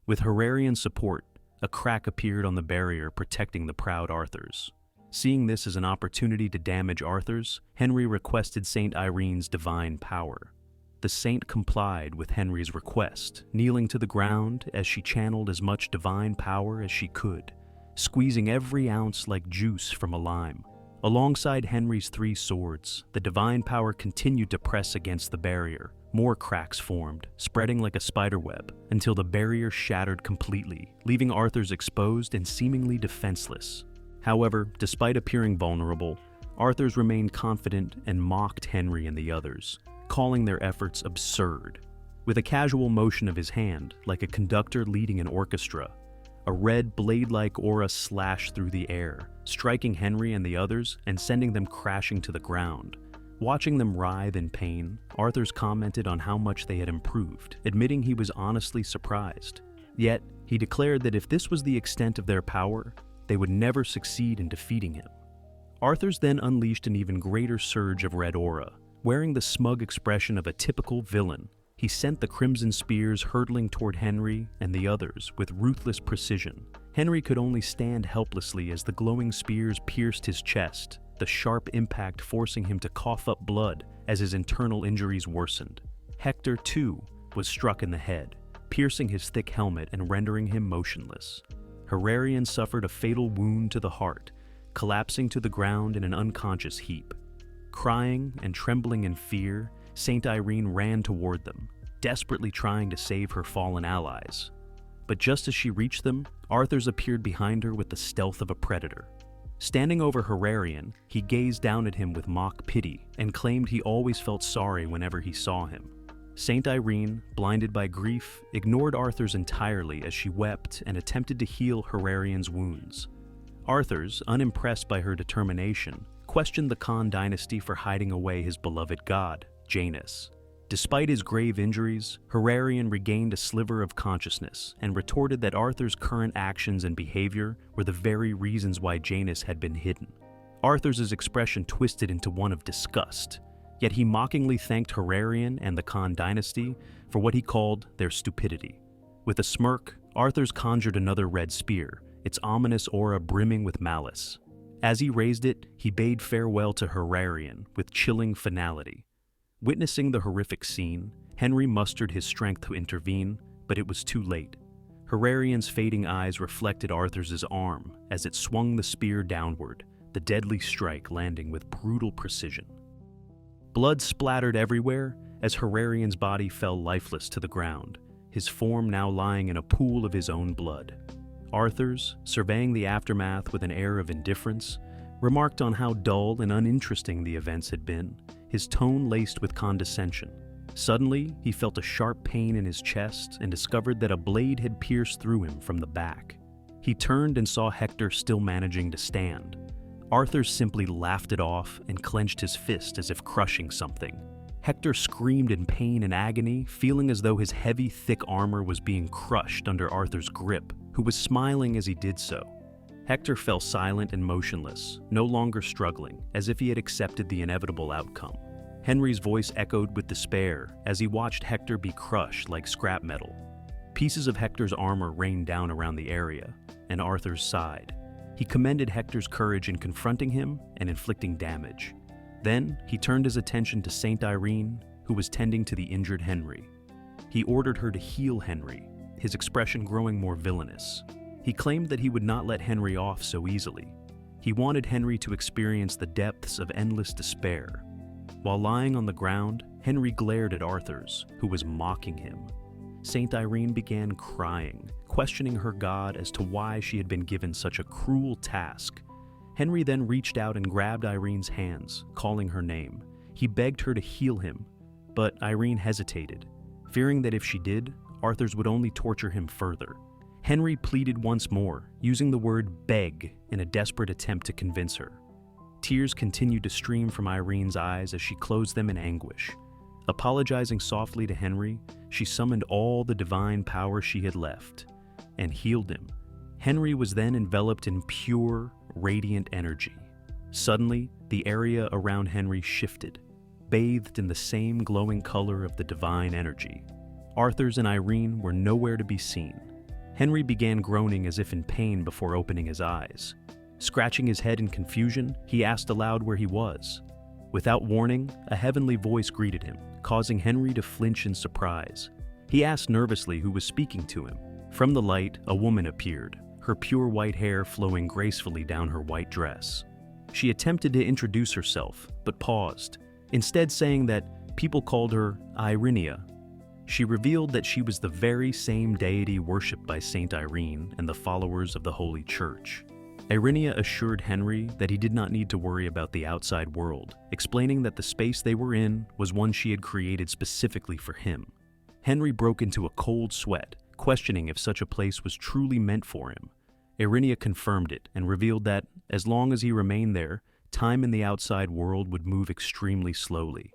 With Herrerian's support, a crack appeared on the barrier protecting the proud Arthurs. Seeing this as an opportunity to damage Arthurs, Henry requested Saint Irene's divine power. The saint complied with Henry's request, kneeling to the ground as she channeled as much divine power as she could, squeezing every ounce like juice from a lime. Alongside Henry's 3 swords, the divine power continued to press against the barrier. More cracks formed, spreading like a spiderweb, until the barrier shattered completely, leaving Arthurs exposed and seemingly defenseless. However, despite appearing vulnerable, Arthurs remained confident and mocked Henry and the others, calling their efforts absurd. With a casual motion of his hand, like a conductor leading an orchestra, a red blade-like aura slashed through the air, striking Henry and the others and sending them crashing to the ground. Watching them writhe in pain, Arthurs commented on how much they had improved, admitting he was honestly surprised. Yet, he declared that if this was the extent of their power, they would never succeed in defeating him. Arthurs then unleashed an even greater surge of red aura. Wearing the smug expression of a typical villain, he sent the crimson spears hurtling toward Henry and the others with ruthless precision. Henry could only stand helplessly as the glowing spears pierced his chest, the sharp impact forcing him to cough up blood as his internal injuries worsened. Hector, too, was struck in the head, piercing his thick helmet and rendering him motionless. Herrerian suffered a fatal wound to the heart, collapsing to the ground in an unconscious heap. Crying and trembling in fear, Saint Irene ran toward them, desperately trying to save her fallen allies. But just as she reached them, Arthurs appeared behind her with the stealth of a predator. Standing over Herrerian, he gazed down at him with mock pity and claimed he always felt sorry whenever he saw him. Saint Irene, blinded by grief, ignored Arthurs entirely as she wept and attempted to heal Herrerian's wounds. Arthurs, unimpressed by her determination, questioned the Khan dynasty for hiding away his beloved god, Janus. Despite his grave injuries, Herrerian regained a sliver of consciousness and retorted that Arthur's current actions and behavior were the very reasons why Janus had been hidden. Arthur's expression twisted into one of disgust, yet he mockingly thanked Herrerian and the Khan dynasty for what he called their stupidity. With a smirk, Arthurs conjured another red spear, its ominous aura brimming with malice. As he raised it, he bade farewell to Herrerian with chilling finality. Witnessing the horrific scene, Henry mustered his strength to intervene, but it was too late. Herrerian's fading eyes reflected Arthur's arm as it swung the spear downward, the deadly strike landing with brutal precision. Blood splattered everywhere as Herrerian's body fell lifeless to the ground, his form now lying in a pool of his own blood. Arthurs, surveying the aftermath with an air of indifference, remarked on how dull and uninteresting the events had been, his tone laced with condescension. Suddenly, he felt a sharp pain in his chest and discovered that a blade had pierced through him from the back. He turned and saw Hector still managing to stand. Arthur simply laughed it off and clenched his fist as if crushing something. Hector screamed in pain and agony, feeling as though his heavy, thick armor was being crushed under Arthur's grip, who was smiling as he did so. Hector fell silent and motionless, no longer struggling, as if he had accepted the inevitable outcome. Henry's voice echoed with despair as he watched Hector be crushed like scrap metal. Pieces of Hector's armor rained down around the area, and Arthur sighed. He commended Hector's courage in confronting him and inflicting damage. Then, he turned his attention to Saint Irene, who was tending to the injured Henry. He ordered her to heal Henry, his expression growing more villainous. He claimed that he would not let Henry off so easily. He wanted Henry to experience the depths of endless despair. While lying on the ground, Henry glared at Arthurs, who was mocking him. Saint Irene began crying, questioning her god as to why she had been given such a cruel task. Henry then reached out and grabbed Irene's hands, calling her name. He begged her to heal him, but Irene hesitated, fearing that if she did, Arthurs would only torture him further. Henry pleaded once more, using the word beg in a desperate attempt to convince her. Tears continued to stream from Irene's eyes as she closed them in anguish. Apologizing softly to Henry, she summoned all the divine power she had left and healed him. Henry was then enveloped in pure, radiant energy. Suddenly, the area around Henry shifted, bathed in the same glowing color of the divine energy. Arthurs and Irene were nowhere to be seen. Henry began groaning as if in pain before opening his eyes. Scratching his head in confusion, he asked aloud where he was. Without warning, a heavenly voice greeted him, causing Henry to flinch in surprise. He asked nervously who was speaking to him. From the light, a woman appeared, her pure white hair flowing gracefully down her white dress. She attempted to introduce herself, but paused, instead saying that people called her Irenia. She revealed that she was the very same deity worshipped by Saint Irene and the followers of the Holy Church. Irenia assured Henry that he did not need to worry about the outside world, explaining that the space they were in was one she had created specifically for him. Henry broke into a cold sweat, questioning if such a place was truly meant for him. Irenia confirmed it and revealed that, as long as he remained there, time in the outside world would move extremely slowly.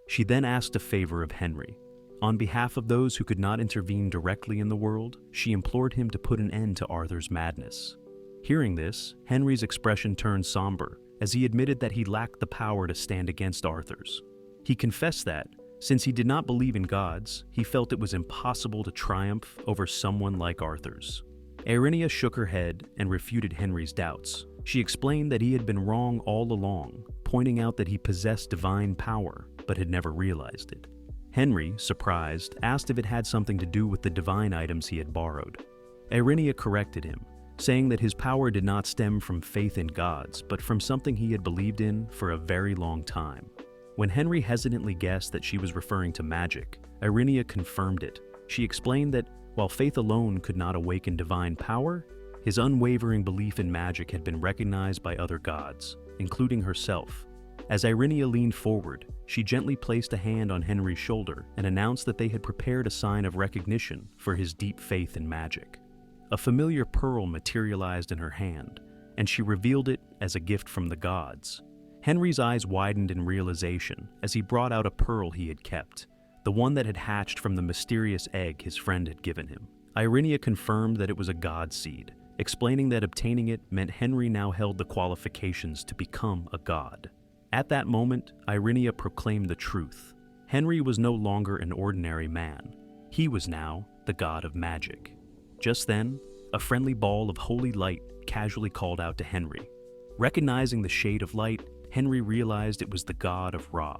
She then asked a favor of Henry. On behalf of those who could not intervene directly in the world, she implored him to put an end to Arthur's madness. Hearing this, Henry's expression turned somber, as he admitted that he lacked the power to stand against Arthur's. He confessed that, since he did not believe in gods, he felt it was impossible to triumph over someone like Arthur's. Irenia shook her head and refuted Henry's doubts. She explained that he had been wrong all along, pointing out that he possessed divine power, but had never realized it. Henry, surprised, asked if it had something to do with the divine items he had borrowed. Irenia corrected him, saying that his power did not stem from faith in gods, but from something he had believed in for a very long time. When Henry hesitantly guessed that she was referring to magic, Irenia confirmed it. She explained that while faith alone could not awaken divine power, his unwavering belief in magic had been recognized by other gods, including herself. As Irenia leaned forward, she gently placed a hand on Henry's shoulder and announced that they had prepared a sign of recognition for his deep faith in magic. A familiar pearl materialized in her hand, and she revealed it as a gift from the gods. Henry's eyes widened in realization as he brought out a pearl he had kept, the one that had hatched from the mysterious egg his friend had given him. Irenia confirmed that it was a god seed, explaining that obtaining it meant Henry now held the qualifications to become a god. At that moment, Irenia proclaimed the truth. Henry was no longer an ordinary man. He was now the god of magic. Just then, a friendly ball of holy light casually called out to Henry. Recognizing the shade of light, Henry realized it was the god of Ra.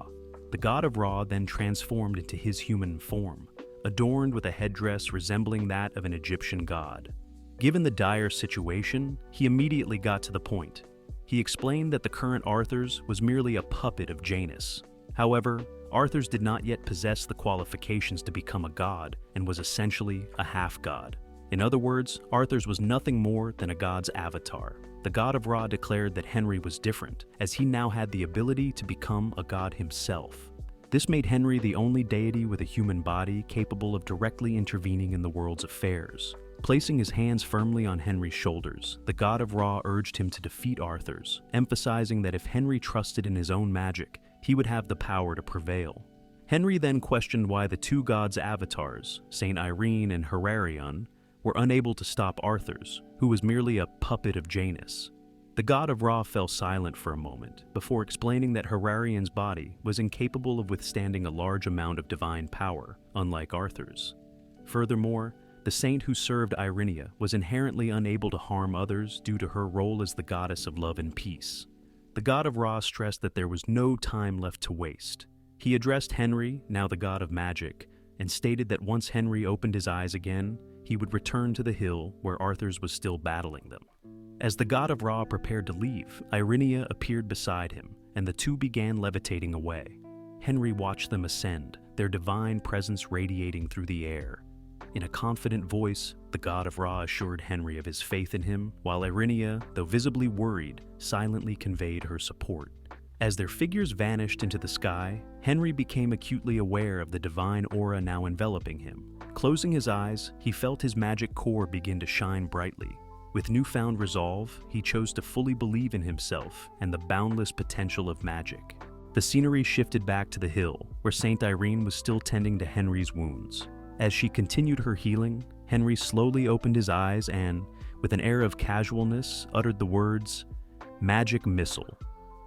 The god of Ra then transformed into his human form, adorned with a headdress resembling that of an Egyptian god. Given the dire situation, he immediately got to the point. He explained that the current Arthur's was merely a puppet of Janus. However, Arthur's did not yet possess the qualifications to become a god and was essentially a half-god. In other words, Arthur's was nothing more than a god's avatar. The god of Ra declared that Henry was different, as he now had the ability to become a god himself. This made Henry the only deity with a human body capable of directly intervening in the world's affairs. Placing his hands firmly on Henry's shoulders, the god of Ra urged him to defeat Arthur's, emphasizing that if Henry trusted in his own magic, he would have the power to prevail. Henry then questioned why the two gods' avatars, Saint Irene and Hilarion, were unable to stop Arthur's, who was merely a puppet of Janus. The god of Ra fell silent for a moment, before explaining that Hilarion's body was incapable of withstanding a large amount of divine power, unlike Arthur's. Furthermore, the saint who served Irenia was inherently unable to harm others due to her role as the goddess of love and peace. The god of Ra stressed that there was no time left to waste. He addressed Henry, now the god of magic, and stated that once Henry opened his eyes again, he would return to the hill where Arthur's was still battling them. As the god of Ra prepared to leave, Irenia appeared beside him, and the two began levitating away. Henry watched them ascend, their divine presence radiating through the air. In a confident voice, the god of Ra assured Henry of his faith in him, while Irenia, though visibly worried, silently conveyed her support. As their figures vanished into the sky, Henry became acutely aware of the divine aura now enveloping him. Closing his eyes, he felt his magic core begin to shine brightly. With newfound resolve, he chose to fully believe in himself and the boundless potential of magic. The scenery shifted back to the hill, where Saint Irene was still tending to Henry's wounds. As she continued her healing, Henry slowly opened his eyes and, with an air of casualness, uttered the words, "Magic Missile."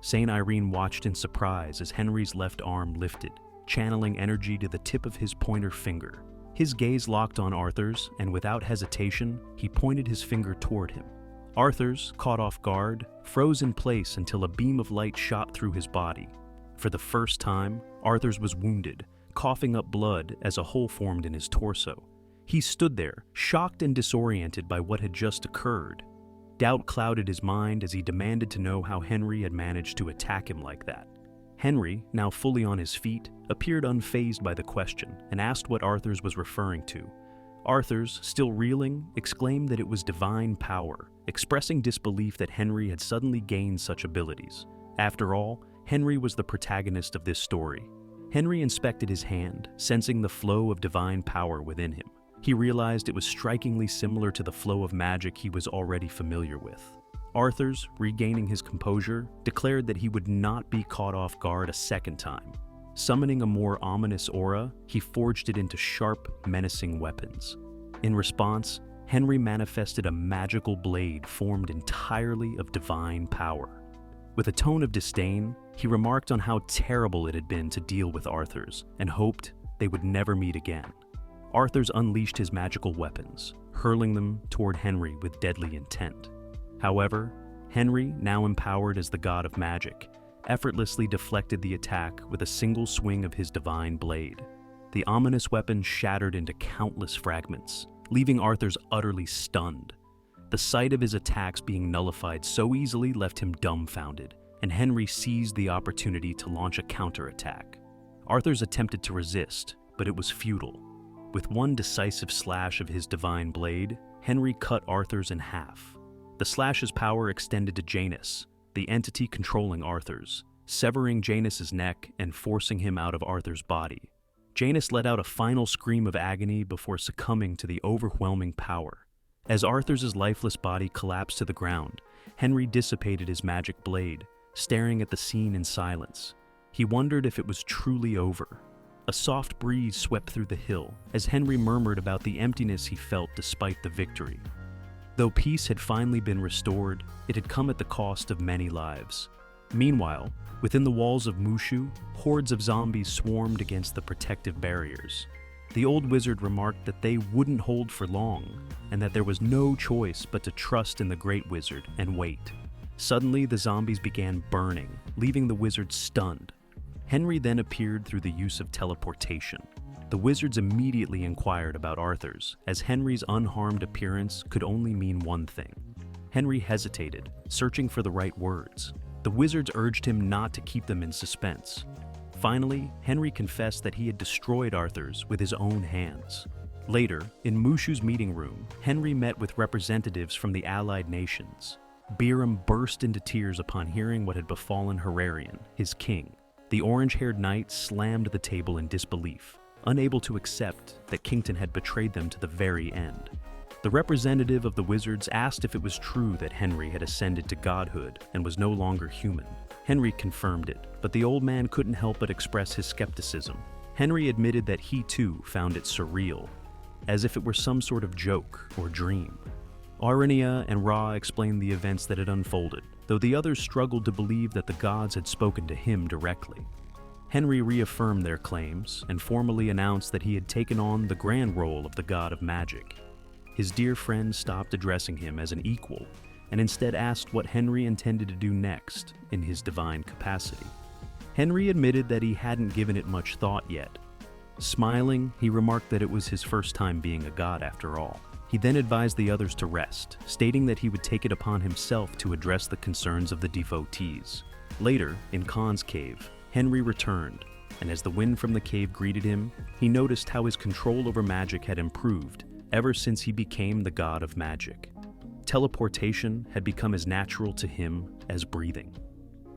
Saint Irene watched in surprise as Henry's left arm lifted, channeling energy to the tip of his pointer finger. His gaze locked on Arthur's, and without hesitation, he pointed his finger toward him. Arthur's, caught off guard, froze in place until a beam of light shot through his body. For the first time, Arthur's was wounded, coughing up blood as a hole formed in his torso. He stood there, shocked and disoriented by what had just occurred. Doubt clouded his mind as he demanded to know how Henry had managed to attack him like that. Henry, now fully on his feet, appeared unfazed by the question and asked what Arthur's was referring to. Arthur's, still reeling, exclaimed that it was divine power, expressing disbelief that Henry had suddenly gained such abilities. After all, Henry was the protagonist of this story. Henry inspected his hand, sensing the flow of divine power within him. He realized it was strikingly similar to the flow of magic he was already familiar with. Arthur's, regaining his composure, declared that he would not be caught off guard a second time. Summoning a more ominous aura, he forged it into sharp, menacing weapons. In response, Henry manifested a magical blade formed entirely of divine power. With a tone of disdain, he remarked on how terrible it had been to deal with Arthur's and hoped they would never meet again. Arthur's unleashed his magical weapons, hurling them toward Henry with deadly intent. However, Henry, now empowered as the god of magic, effortlessly deflected the attack with a single swing of his divine blade. The ominous weapon shattered into countless fragments, leaving Arthur's utterly stunned. The sight of his attacks being nullified so easily left him dumbfounded, and Henry seized the opportunity to launch a counterattack. Arthur's attempted to resist, but it was futile. With one decisive slash of his divine blade, Henry cut Arthur's in half. The slash's power extended to Janus, the entity controlling Arthur's, severing Janus's neck and forcing him out of Arthur's body. Janus let out a final scream of agony before succumbing to the overwhelming power. As Arthur's lifeless body collapsed to the ground, Henry dissipated his magic blade, staring at the scene in silence. He wondered if it was truly over. A soft breeze swept through the hill as Henry murmured about the emptiness he felt despite the victory. Though peace had finally been restored, it had come at the cost of many lives. Meanwhile, within the walls of Mushu, hordes of zombies swarmed against the protective barriers. The old wizard remarked that they wouldn't hold for long, and that there was no choice but to trust in the great wizard and wait. Suddenly, the zombies began burning, leaving the wizard stunned. Henry then appeared through the use of teleportation. The wizards immediately inquired about Arthur's, as Henry's unharmed appearance could only mean one thing. Henry hesitated, searching for the right words. The wizards urged him not to keep them in suspense. Finally, Henry confessed that he had destroyed Arthur's with his own hands. Later, in Mushu's meeting room, Henry met with representatives from the allied nations. Biram burst into tears upon hearing what had befallen Herarion, his king. The orange-haired knight slammed the table in disbelief, unable to accept that Kington had betrayed them to the very end. The representative of the wizards asked if it was true that Henry had ascended to godhood and was no longer human. Henry confirmed it, but the old man couldn't help but express his skepticism. Henry admitted that he too found it surreal, as if it were some sort of joke or dream. Arania and Ra explained the events that had unfolded, though the others struggled to believe that the gods had spoken to him directly. Henry reaffirmed their claims and formally announced that he had taken on the grand role of the god of magic. His dear friend stopped addressing him as an equal and instead asked what Henry intended to do next in his divine capacity. Henry admitted that he hadn't given it much thought yet. Smiling, he remarked that it was his first time being a god after all. He then advised the others to rest, stating that he would take it upon himself to address the concerns of the devotees. Later, in Khan's cave, Henry returned, and as the wind from the cave greeted him, he noticed how his control over magic had improved ever since he became the god of magic. Teleportation had become as natural to him as breathing.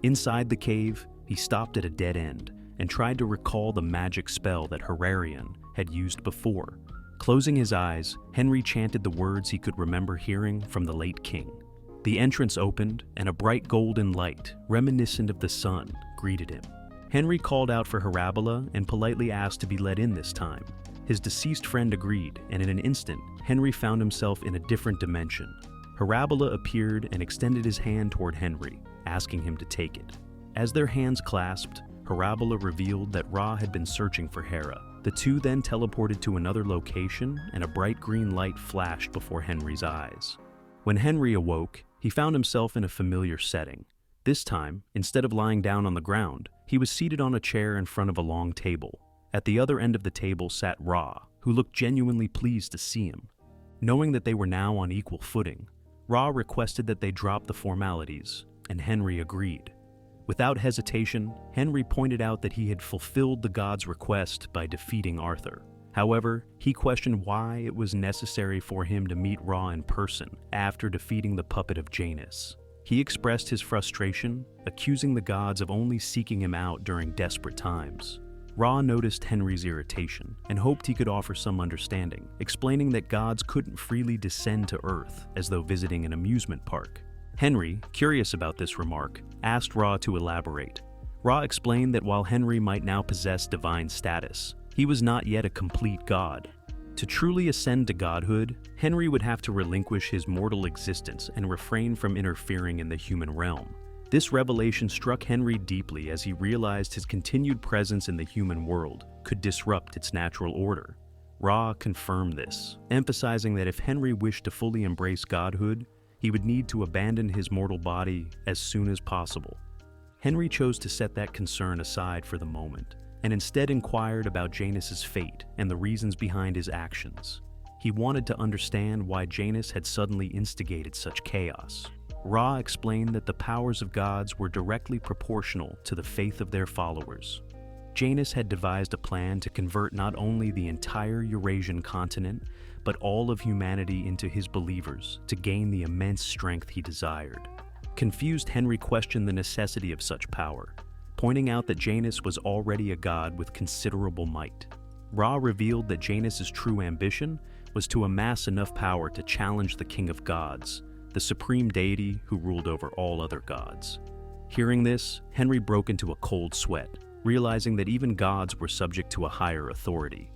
Inside the cave, he stopped at a dead end and tried to recall the magic spell that Herarion had used before. Closing his eyes, Henry chanted the words he could remember hearing from the late king. The entrance opened, and a bright golden light, reminiscent of the sun, greeted him. Henry called out for Harabola and politely asked to be let in this time. His deceased friend agreed, and in an instant, Henry found himself in a different dimension. Harabola appeared and extended his hand toward Henry, asking him to take it. As their hands clasped, Harabola revealed that Ra had been searching for Hera. The two then teleported to another location, and a bright green light flashed before Henry's eyes. When Henry awoke, he found himself in a familiar setting. This time, instead of lying down on the ground, he was seated on a chair in front of a long table. At the other end of the table sat Ra, who looked genuinely pleased to see him. Knowing that they were now on equal footing, Ra requested that they drop the formalities, and Henry agreed. Without hesitation, Henry pointed out that he had fulfilled the god's request by defeating Arthur. However, he questioned why it was necessary for him to meet Ra in person after defeating the puppet of Janus. He expressed his frustration, accusing the gods of only seeking him out during desperate times. Ra noticed Henry's irritation and hoped he could offer some understanding, explaining that gods couldn't freely descend to Earth as though visiting an amusement park. Henry, curious about this remark, asked Ra to elaborate. Ra explained that while Henry might now possess divine status, he was not yet a complete god. To truly ascend to godhood, Henry would have to relinquish his mortal existence and refrain from interfering in the human realm. This revelation struck Henry deeply as he realized his continued presence in the human world could disrupt its natural order. Ra confirmed this, emphasizing that if Henry wished to fully embrace godhood, he would need to abandon his mortal body as soon as possible. Henry chose to set that concern aside for the moment, and instead inquired about Janus's fate and the reasons behind his actions. He wanted to understand why Janus had suddenly instigated such chaos. Ra explained that the powers of gods were directly proportional to the faith of their followers. Janus had devised a plan to convert not only the entire Eurasian continent, but all of humanity into his believers to gain the immense strength he desired. Confused, Henry questioned the necessity of such power, pointing out that Janus was already a god with considerable might. Ra revealed that Janus's true ambition was to amass enough power to challenge the king of gods, the supreme deity who ruled over all other gods. Hearing this, Henry broke into a cold sweat, realizing that even gods were subject to a higher authority.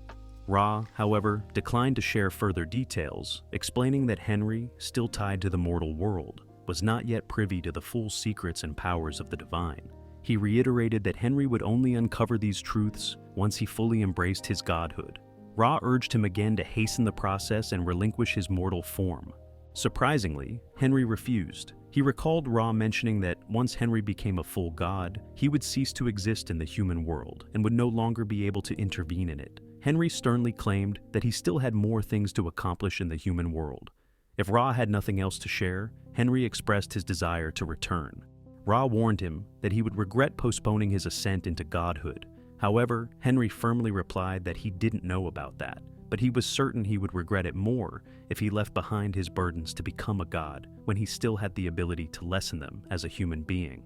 Ra, however, declined to share further details, explaining that Henry, still tied to the mortal world, was not yet privy to the full secrets and powers of the divine. He reiterated that Henry would only uncover these truths once he fully embraced his godhood. Ra urged him again to hasten the process and relinquish his mortal form. Surprisingly, Henry refused. He recalled Ra mentioning that once Henry became a full god, he would cease to exist in the human world and would no longer be able to intervene in it. Henry sternly claimed that he still had more things to accomplish in the human world. If Ra had nothing else to share, Henry expressed his desire to return. Ra warned him that he would regret postponing his ascent into godhood. However, Henry firmly replied that he didn't know about that, but he was certain he would regret it more if he left behind his burdens to become a god when he still had the ability to lessen them as a human being.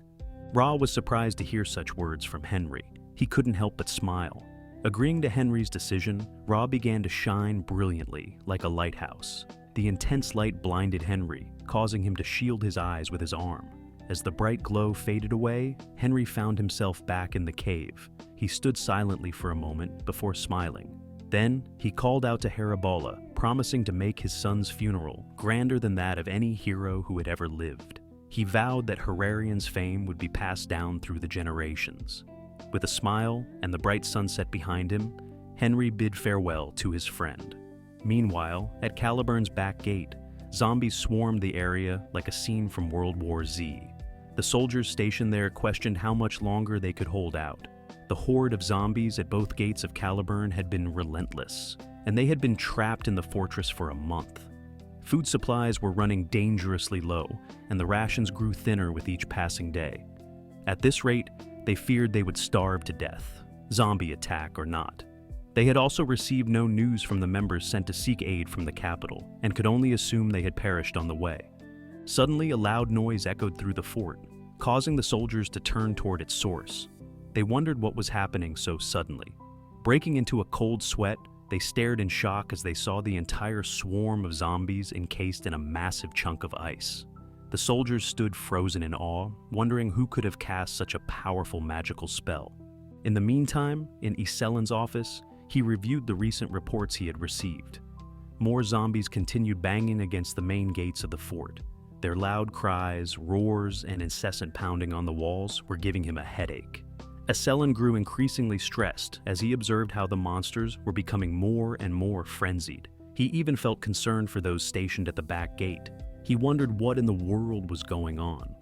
Ra was surprised to hear such words from Henry. He couldn't help but smile. Agreeing to Henry's decision, Ra began to shine brilliantly like a lighthouse. The intense light blinded Henry, causing him to shield his eyes with his arm. As the bright glow faded away, Henry found himself back in the cave. He stood silently for a moment before smiling. Then, he called out to Herabola, promising to make his son's funeral grander than that of any hero who had ever lived. He vowed that Herarion's fame would be passed down through the generations. With a smile and the bright sunset behind him, Henry bid farewell to his friend. Meanwhile, at Caliburn's back gate, zombies swarmed the area like a scene from World War Z. The soldiers stationed there questioned how much longer they could hold out. The horde of zombies at both gates of Caliburn had been relentless, and they had been trapped in the fortress for a month. Food supplies were running dangerously low, and the rations grew thinner with each passing day. At this rate, they feared they would starve to death, zombie attack or not. They had also received no news from the members sent to seek aid from the capital, and could only assume they had perished on the way. Suddenly, a loud noise echoed through the fort, causing the soldiers to turn toward its source. They wondered what was happening so suddenly. Breaking into a cold sweat, they stared in shock as they saw the entire swarm of zombies encased in a massive chunk of ice. The soldiers stood frozen in awe, wondering who could have cast such a powerful magical spell. In the meantime, in Iselin's office, he reviewed the recent reports he had received. More zombies continued banging against the main gates of the fort. Their loud cries, roars, and incessant pounding on the walls were giving him a headache. Eselen grew increasingly stressed as he observed how the monsters were becoming more and more frenzied. He even felt concerned for those stationed at the back gate. He wondered what in the world was going on.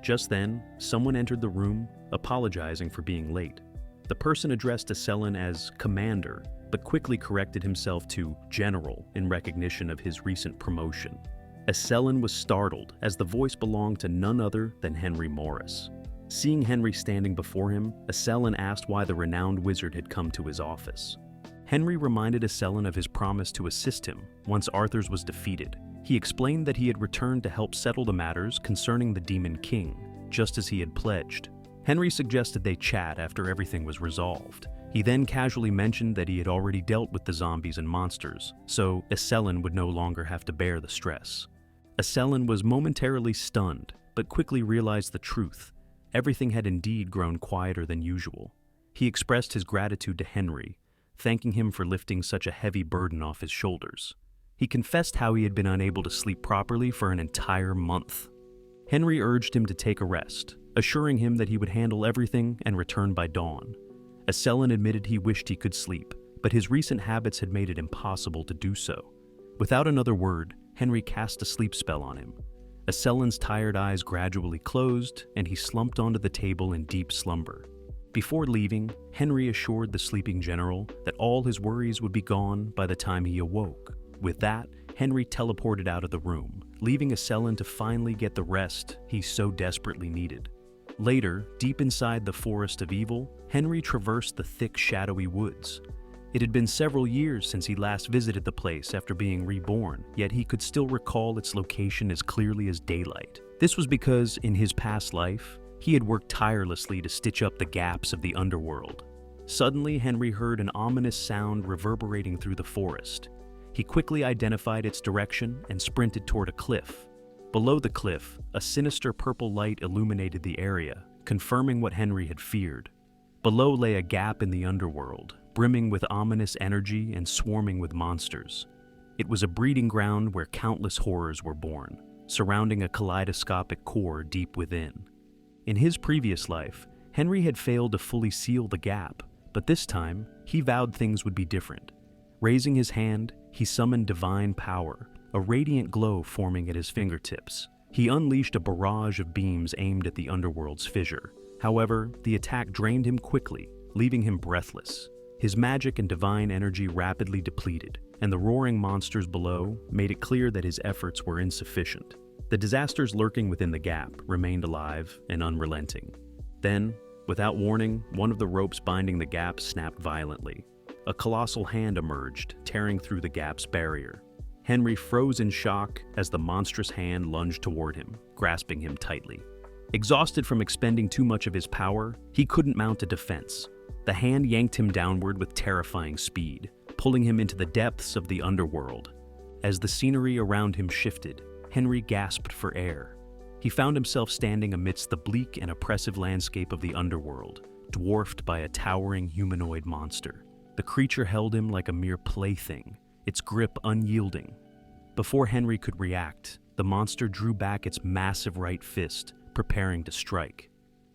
Just then, someone entered the room, apologizing for being late. The person addressed Eselen as Commander, but quickly corrected himself to General in recognition of his recent promotion. Eselen was startled, as the voice belonged to none other than Henry Morris. Seeing Henry standing before him, Eselen asked why the renowned wizard had come to his office. Henry reminded Eselen of his promise to assist him once Arthur's was defeated. He explained that he had returned to help settle the matters concerning the Demon King, just as he had pledged. Henry suggested they chat after everything was resolved. He then casually mentioned that he had already dealt with the zombies and monsters, so Eselen would no longer have to bear the stress. Eselen was momentarily stunned, but quickly realized the truth. Everything had indeed grown quieter than usual. He expressed his gratitude to Henry, thanking him for lifting such a heavy burden off his shoulders. He confessed how he had been unable to sleep properly for an entire month. Henry urged him to take a rest, assuring him that he would handle everything and return by dawn. Eselen admitted he wished he could sleep, but his recent habits had made it impossible to do so. Without another word, Henry cast a sleep spell on him. Eselen's tired eyes gradually closed, and he slumped onto the table in deep slumber. Before leaving, Henry assured the sleeping general that all his worries would be gone by the time he awoke. With that, Henry teleported out of the room, leaving Eselen to finally get the rest he so desperately needed. Later, deep inside the Forest of Evil, Henry traversed the thick, shadowy woods. It had been several years since he last visited the place after being reborn, yet he could still recall its location as clearly as daylight. This was because, in his past life, he had worked tirelessly to stitch up the gaps of the underworld. Suddenly, Henry heard an ominous sound reverberating through the forest. He quickly identified its direction and sprinted toward a cliff. Below the cliff, a sinister purple light illuminated the area, confirming what Henry had feared. Below lay a gap in the underworld, brimming with ominous energy and swarming with monsters. It was a breeding ground where countless horrors were born, surrounding a kaleidoscopic core deep within. In his previous life, Henry had failed to fully seal the gap, but this time, he vowed things would be different. Raising his hand, he summoned divine power, a radiant glow forming at his fingertips. He unleashed a barrage of beams aimed at the underworld's fissure. However, the attack drained him quickly, leaving him breathless. His magic and divine energy rapidly depleted, and the roaring monsters below made it clear that his efforts were insufficient. The disasters lurking within the gap remained alive and unrelenting. Then, without warning, one of the ropes binding the gap snapped violently. A colossal hand emerged, tearing through the gap's barrier. Henry froze in shock as the monstrous hand lunged toward him, grasping him tightly. Exhausted from expending too much of his power, he couldn't mount a defense. The hand yanked him downward with terrifying speed, pulling him into the depths of the underworld. As the scenery around him shifted, Henry gasped for air. He found himself standing amidst the bleak and oppressive landscape of the underworld, dwarfed by a towering humanoid monster. The creature held him like a mere plaything, its grip unyielding. Before Henry could react, the monster drew back its massive right fist, preparing to strike.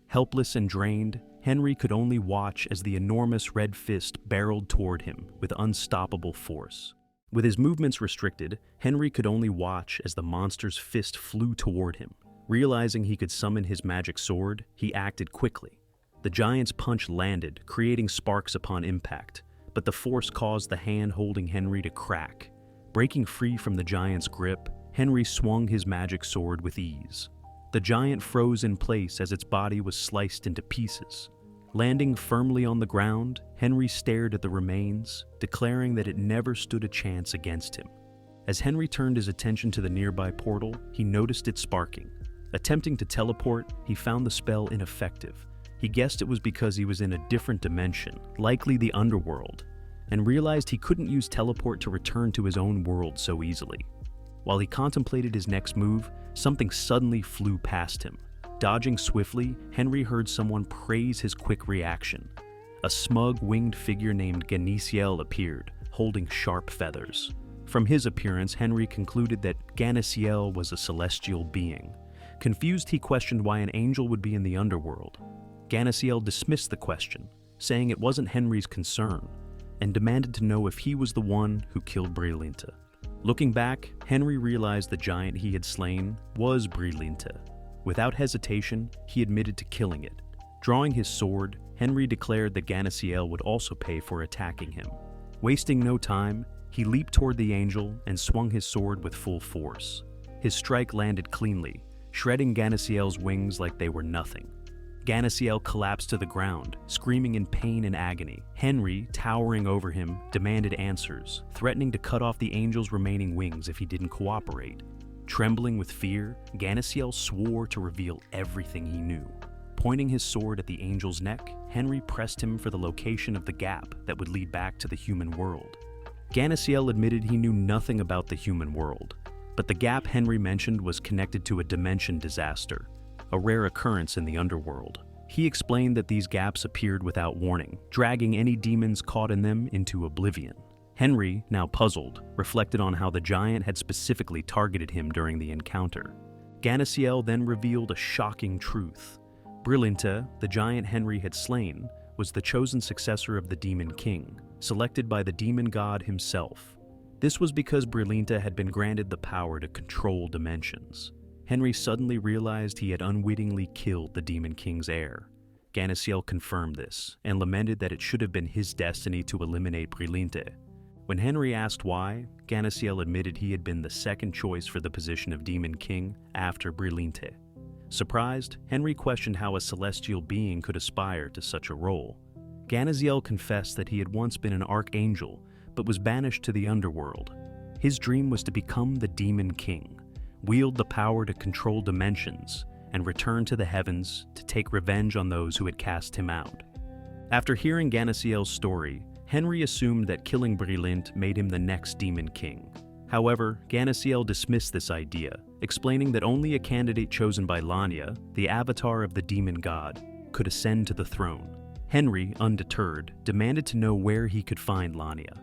Helpless and drained, Henry could only watch as the enormous red fist barreled toward him with unstoppable force. With his movements restricted, Henry could only watch as the monster's fist flew toward him. Realizing he could summon his magic sword, he acted quickly. The giant's punch landed, creating sparks upon impact, but the force caused the hand holding Henry to crack. Breaking free from the giant's grip, Henry swung his magic sword with ease. The giant froze in place as its body was sliced into pieces. Landing firmly on the ground, Henry stared at the remains, declaring that it never stood a chance against him. As Henry turned his attention to the nearby portal, he noticed it sparking. Attempting to teleport, he found the spell ineffective. He guessed it was because he was in a different dimension, likely the underworld, and realized he couldn't use teleport to return to his own world so easily. While he contemplated his next move, something suddenly flew past him. Dodging swiftly, Henry heard someone praise his quick reaction. A smug, winged figure named Ganiciel appeared, holding sharp feathers. From his appearance, Henry concluded that Ganiciel was a celestial being. Confused, he questioned why an angel would be in the underworld. Ganasiel dismissed the question, saying it wasn't Henry's concern, and demanded to know if he was the one who killed Brilinta. Looking back, Henry realized the giant he had slain was Brilinta. Without hesitation, he admitted to killing it. Drawing his sword, Henry declared that Ganasiel would also pay for attacking him. Wasting no time, he leaped toward the angel and swung his sword with full force. His strike landed cleanly, shredding Ganasiel's wings like they were nothing. Ganasiel collapsed to the ground, screaming in pain and agony. Henry, towering over him, demanded answers, threatening to cut off the angel's remaining wings if he didn't cooperate. Trembling with fear, Ganasiel swore to reveal everything he knew. Pointing his sword at the angel's neck, Henry pressed him for the location of the gap that would lead back to the human world. Ganasiel admitted he knew nothing about the human world, but the gap Henry mentioned was connected to a dimension disaster, a rare occurrence in the underworld. He explained that these gaps appeared without warning, dragging any demons caught in them into oblivion. Henry, now puzzled, reflected on how the giant had specifically targeted him during the encounter. Ganasiel then revealed a shocking truth. Brilinta, the giant Henry had slain, was the chosen successor of the Demon King, selected by the demon god himself. This was because Brilinta had been granted the power to control dimensions. Henry suddenly realized he had unwittingly killed the Demon King's heir. Ganasiel confirmed this, and lamented that it should have been his destiny to eliminate Brilinta. When Henry asked why, Ganasiel admitted he had been the second choice for the position of Demon King after Brilinta. Surprised, Henry questioned how a celestial being could aspire to such a role. Ganasiel confessed that he had once been an archangel, but was banished to the underworld. His dream was to become the Demon King, wield the power to control dimensions, and return to the heavens to take revenge on those who had cast him out. After hearing Ganasiel's story, Henry assumed that killing Brilint made him the next Demon King. However, Ganasiel dismissed this idea, explaining that only a candidate chosen by Lania, the avatar of the demon god, could ascend to the throne. Henry, undeterred, demanded to know where he could find Lania.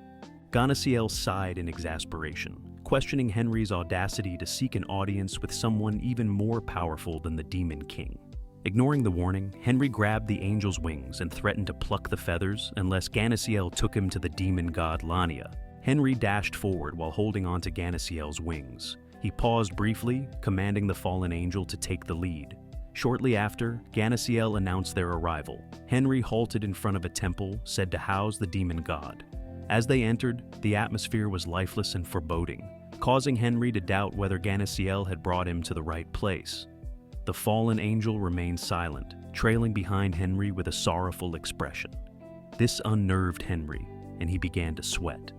Ganasiel sighed in exasperation, questioning Henry's audacity to seek an audience with someone even more powerful than the Demon King. Ignoring the warning, Henry grabbed the angel's wings and threatened to pluck the feathers unless Ganasiel took him to the demon god Lania. Henry dashed forward while holding onto Ganasiel's wings. He paused briefly, commanding the fallen angel to take the lead. Shortly after, Ganasiel announced their arrival. Henry halted in front of a temple said to house the demon god. As they entered, the atmosphere was lifeless and foreboding, causing Henry to doubt whether Ganasiel had brought him to the right place. The fallen angel remained silent, trailing behind Henry with a sorrowful expression. This unnerved Henry, and he began to sweat.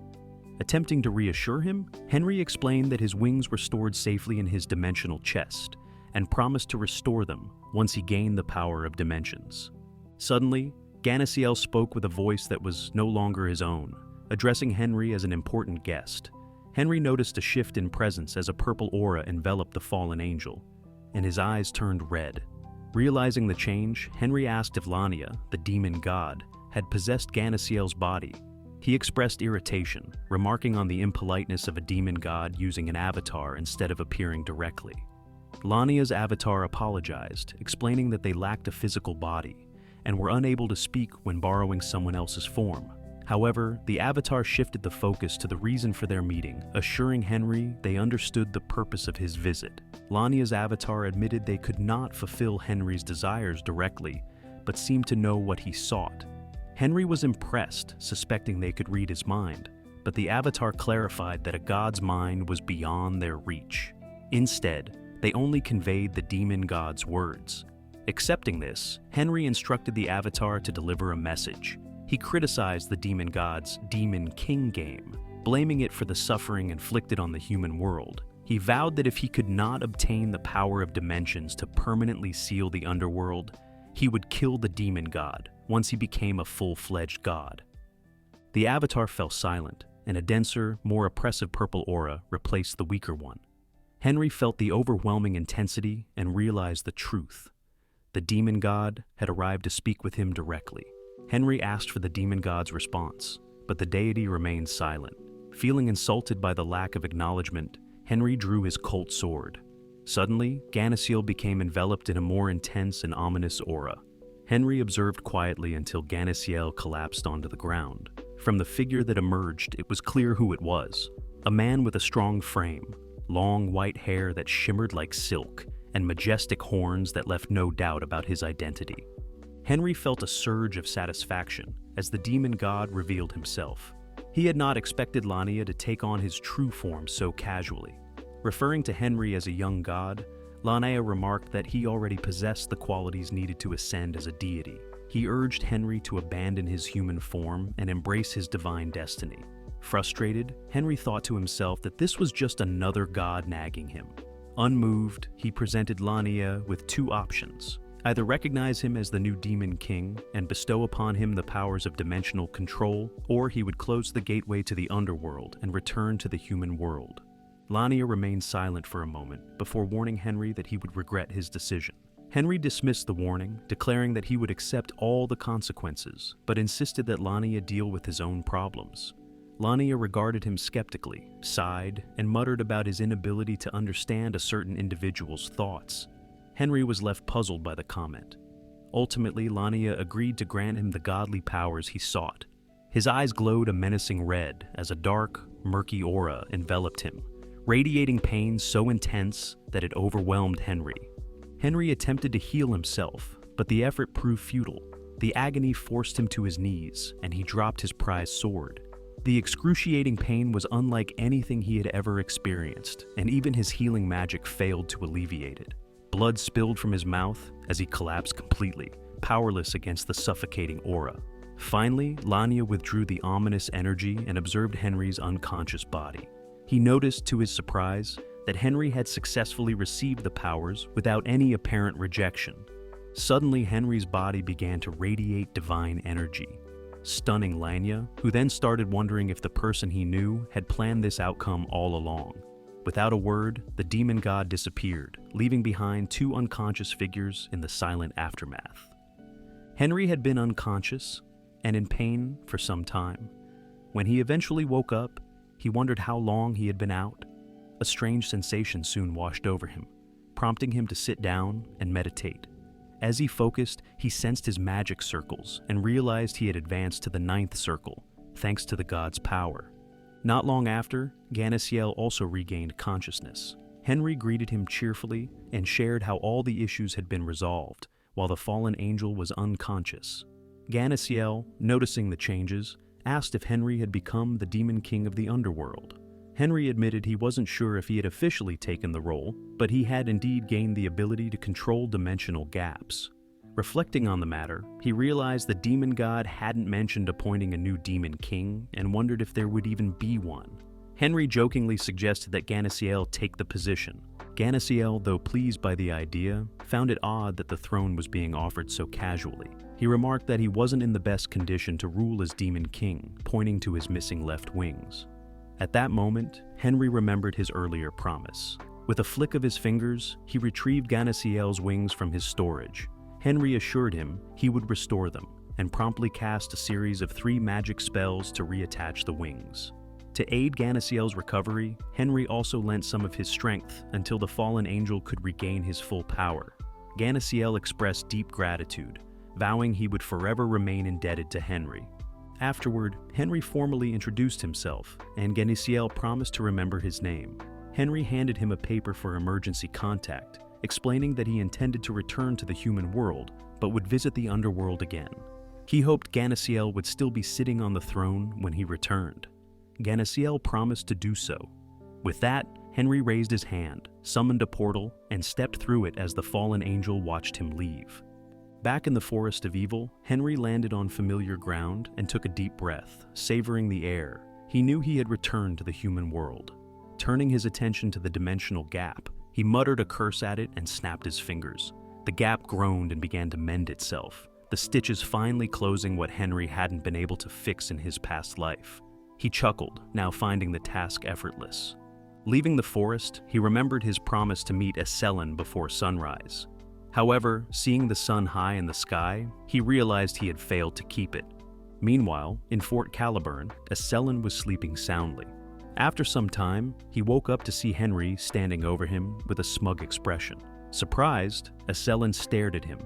Attempting to reassure him, Henry explained that his wings were stored safely in his dimensional chest, and promised to restore them once he gained the power of dimensions. Suddenly, Ganasiel spoke with a voice that was no longer his own, addressing Henry as an important guest. Henry noticed a shift in presence as a purple aura enveloped the fallen angel, and his eyes turned red. Realizing the change, Henry asked if Lania, the demon god, had possessed Ganasiel's body. He expressed irritation, remarking on the impoliteness of a demon god using an avatar instead of appearing directly. Lania's avatar apologized, explaining that they lacked a physical body and were unable to speak when borrowing someone else's form. However, the avatar shifted the focus to the reason for their meeting, assuring Henry they understood the purpose of his visit. Lania's avatar admitted they could not fulfill Henry's desires directly, but seemed to know what he sought. Henry was impressed, suspecting they could read his mind, but the avatar clarified that a god's mind was beyond their reach. Instead, they only conveyed the demon god's words. Accepting this, Henry instructed the avatar to deliver a message. He criticized the demon god's Demon King game, blaming it for the suffering inflicted on the human world. He vowed that if he could not obtain the power of dimensions to permanently seal the underworld, he would kill the demon god once he became a full-fledged god. The avatar fell silent, and a denser, more oppressive purple aura replaced the weaker one. Henry felt the overwhelming intensity and realized the truth. The demon god had arrived to speak with him directly. Henry asked for the demon god's response, but the deity remained silent. Feeling insulted by the lack of acknowledgement, Henry drew his Colt sword. Suddenly, Ganasiel became enveloped in a more intense and ominous aura. Henry observed quietly until Ganesiel collapsed onto the ground. From the figure that emerged, it was clear who it was. A man with a strong frame, long white hair that shimmered like silk, and majestic horns that left no doubt about his identity. Henry felt a surge of satisfaction as the demon god revealed himself. He had not expected Lamia to take on his true form so casually. Referring to Henry as a young god, Lamia remarked that he already possessed the qualities needed to ascend as a deity. He urged Henry to abandon his human form and embrace his divine destiny. Frustrated, Henry thought to himself that this was just another god nagging him. Unmoved, he presented Lamia with two options: either recognize him as the new demon king and bestow upon him the powers of dimensional control, or he would close the gateway to the underworld and return to the human world. Lamia remained silent for a moment before warning Henry that he would regret his decision. Henry dismissed the warning, declaring that he would accept all the consequences, but insisted that Lamia deal with his own problems. Lamia regarded him skeptically, sighed, and muttered about his inability to understand a certain individual's thoughts. Henry was left puzzled by the comment. Ultimately, Lamia agreed to grant him the godly powers he sought. His eyes glowed a menacing red as a dark, murky aura enveloped him, radiating pain so intense that it overwhelmed Henry. Henry attempted to heal himself, but the effort proved futile. The agony forced him to his knees, and he dropped his prized sword. The excruciating pain was unlike anything he had ever experienced, and even his healing magic failed to alleviate it. Blood spilled from his mouth as he collapsed completely, powerless against the suffocating aura. Finally, Lamia withdrew the ominous energy and observed Henry's unconscious body. He noticed, to his surprise, that Henry had successfully received the powers without any apparent rejection. Suddenly, Henry's body began to radiate divine energy, stunning Lamia, who then started wondering if the person he knew had planned this outcome all along. Without a word, the demon god disappeared, leaving behind two unconscious figures in the silent aftermath. Henry had been unconscious and in pain for some time. When he eventually woke up, he wondered how long he had been out. A strange sensation soon washed over him, prompting him to sit down and meditate. As he focused, he sensed his magic circles and realized he had advanced to the 9th circle, thanks to the god's power. Not long after, Ganesiel also regained consciousness. Henry greeted him cheerfully and shared how all the issues had been resolved, while the fallen angel was unconscious. Ganesiel, noticing the changes, asked if Henry had become the demon king of the underworld. Henry admitted he wasn't sure if he had officially taken the role, but he had indeed gained the ability to control dimensional gaps. Reflecting on the matter, he realized the demon god hadn't mentioned appointing a new demon king and wondered if there would even be one. Henry jokingly suggested that Ganesiel take the position. Ganesiel, though pleased by the idea, found it odd that the throne was being offered so casually. He remarked that he wasn't in the best condition to rule as demon king, pointing to his missing left wings. At that moment, Henry remembered his earlier promise. With a flick of his fingers, he retrieved Ganesiel's wings from his storage. Henry assured him he would restore them, and promptly cast a series of 3 magic spells to reattach the wings. To aid Ganesiel's recovery, Henry also lent some of his strength until the fallen angel could regain his full power. Ganesiel expressed deep gratitude, vowing he would forever remain indebted to Henry. Afterward, Henry formally introduced himself, and Ganesiel promised to remember his name. Henry handed him a paper for emergency contact, explaining that he intended to return to the human world, but would visit the underworld again. He hoped Ganesiel would still be sitting on the throne when he returned. Ganesiel promised to do so. With that, Henry raised his hand, summoned a portal, and stepped through it as the fallen angel watched him leave. Back in the Forest of Evil, Henry landed on familiar ground and took a deep breath, savoring the air. He knew he had returned to the human world. Turning his attention to the dimensional gap, he muttered a curse at it and snapped his fingers. The gap groaned and began to mend itself, the stitches finally closing what Henry hadn't been able to fix in his past life. He chuckled, now finding the task effortless. Leaving the forest, he remembered his promise to meet Eselen before sunrise. However, seeing the sun high in the sky, he realized he had failed to keep it. Meanwhile, in Fort Caliburn, Eselen was sleeping soundly. After some time, he woke up to see Henry standing over him with a smug expression. Surprised, Eselen stared at him.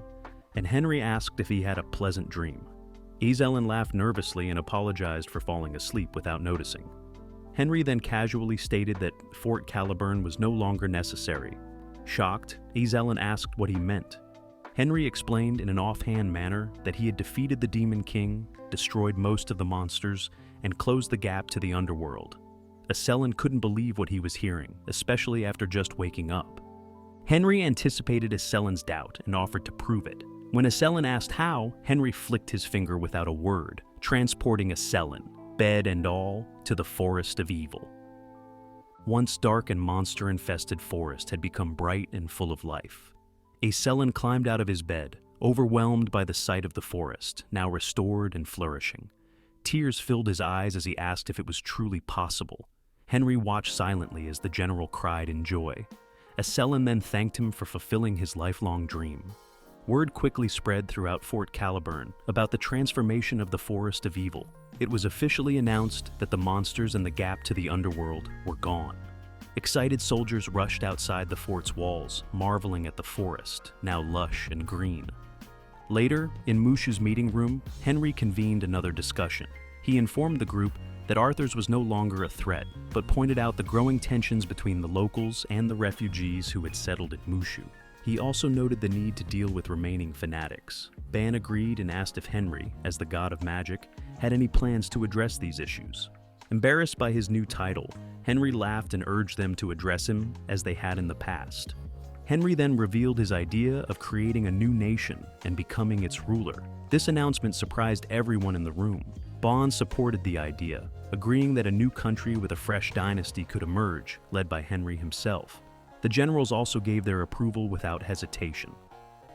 and Henry asked if he had a pleasant dream. Isellen laughed nervously and apologized for falling asleep without noticing. Henry then casually stated that Fort Caliburn was no longer necessary. Shocked, Isellen asked what he meant. Henry explained in an offhand manner that he had defeated the Demon King, destroyed most of the monsters, and closed the gap to the underworld. Isellen couldn't believe what he was hearing, especially after just waking up. Henry anticipated Isellen's doubt and offered to prove it. When Isellen asked how, Henry flicked his finger without a word, transporting Isellen, bed and all, to the Forest of Evil. Once dark and monster-infested forest had become bright and full of life. Isellen climbed out of his bed, overwhelmed by the sight of the forest, now restored and flourishing. Tears filled his eyes as he asked if it was truly possible. Henry watched silently as the general cried in joy. Isellen then thanked him for fulfilling his lifelong dream. Word quickly spread throughout Fort Caliburn about the transformation of the Forest of Evil. It was officially announced that the monsters and the gap to the underworld were gone. Excited soldiers rushed outside the fort's walls, marveling at the forest, now lush and green. Later, in Mushu's meeting room, Henry convened another discussion. He informed the group that Arthur's was no longer a threat, but pointed out the growing tensions between the locals and the refugees who had settled at Mushu. He also noted the need to deal with remaining fanatics. Ban agreed and asked if Henry, as the god of magic, had any plans to address these issues. Embarrassed by his new title, Henry laughed and urged them to address him as they had in the past. Henry then revealed his idea of creating a new nation and becoming its ruler. This announcement surprised everyone in the room. Ban supported the idea, agreeing that a new country with a fresh dynasty could emerge, led by Henry himself. The generals also gave their approval without hesitation.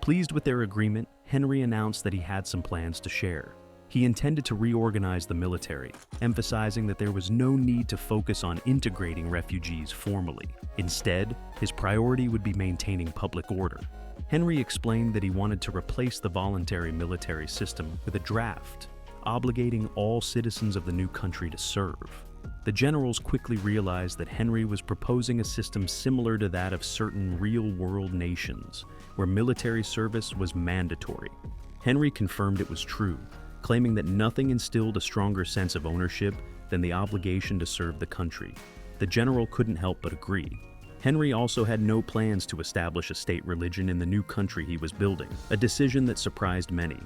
Pleased with their agreement, Henry announced that he had some plans to share. He intended to reorganize the military, emphasizing that there was no need to focus on integrating refugees formally. Instead, his priority would be maintaining public order. Henry explained that he wanted to replace the voluntary military system with a draft, obligating all citizens of the new country to serve. The generals quickly realized that Henry was proposing a system similar to that of certain real-world nations, where military service was mandatory. Henry confirmed it was true, claiming that nothing instilled a stronger sense of ownership than the obligation to serve the country. The general couldn't help but agree. Henry also had no plans to establish a state religion in the new country he was building, a decision that surprised many.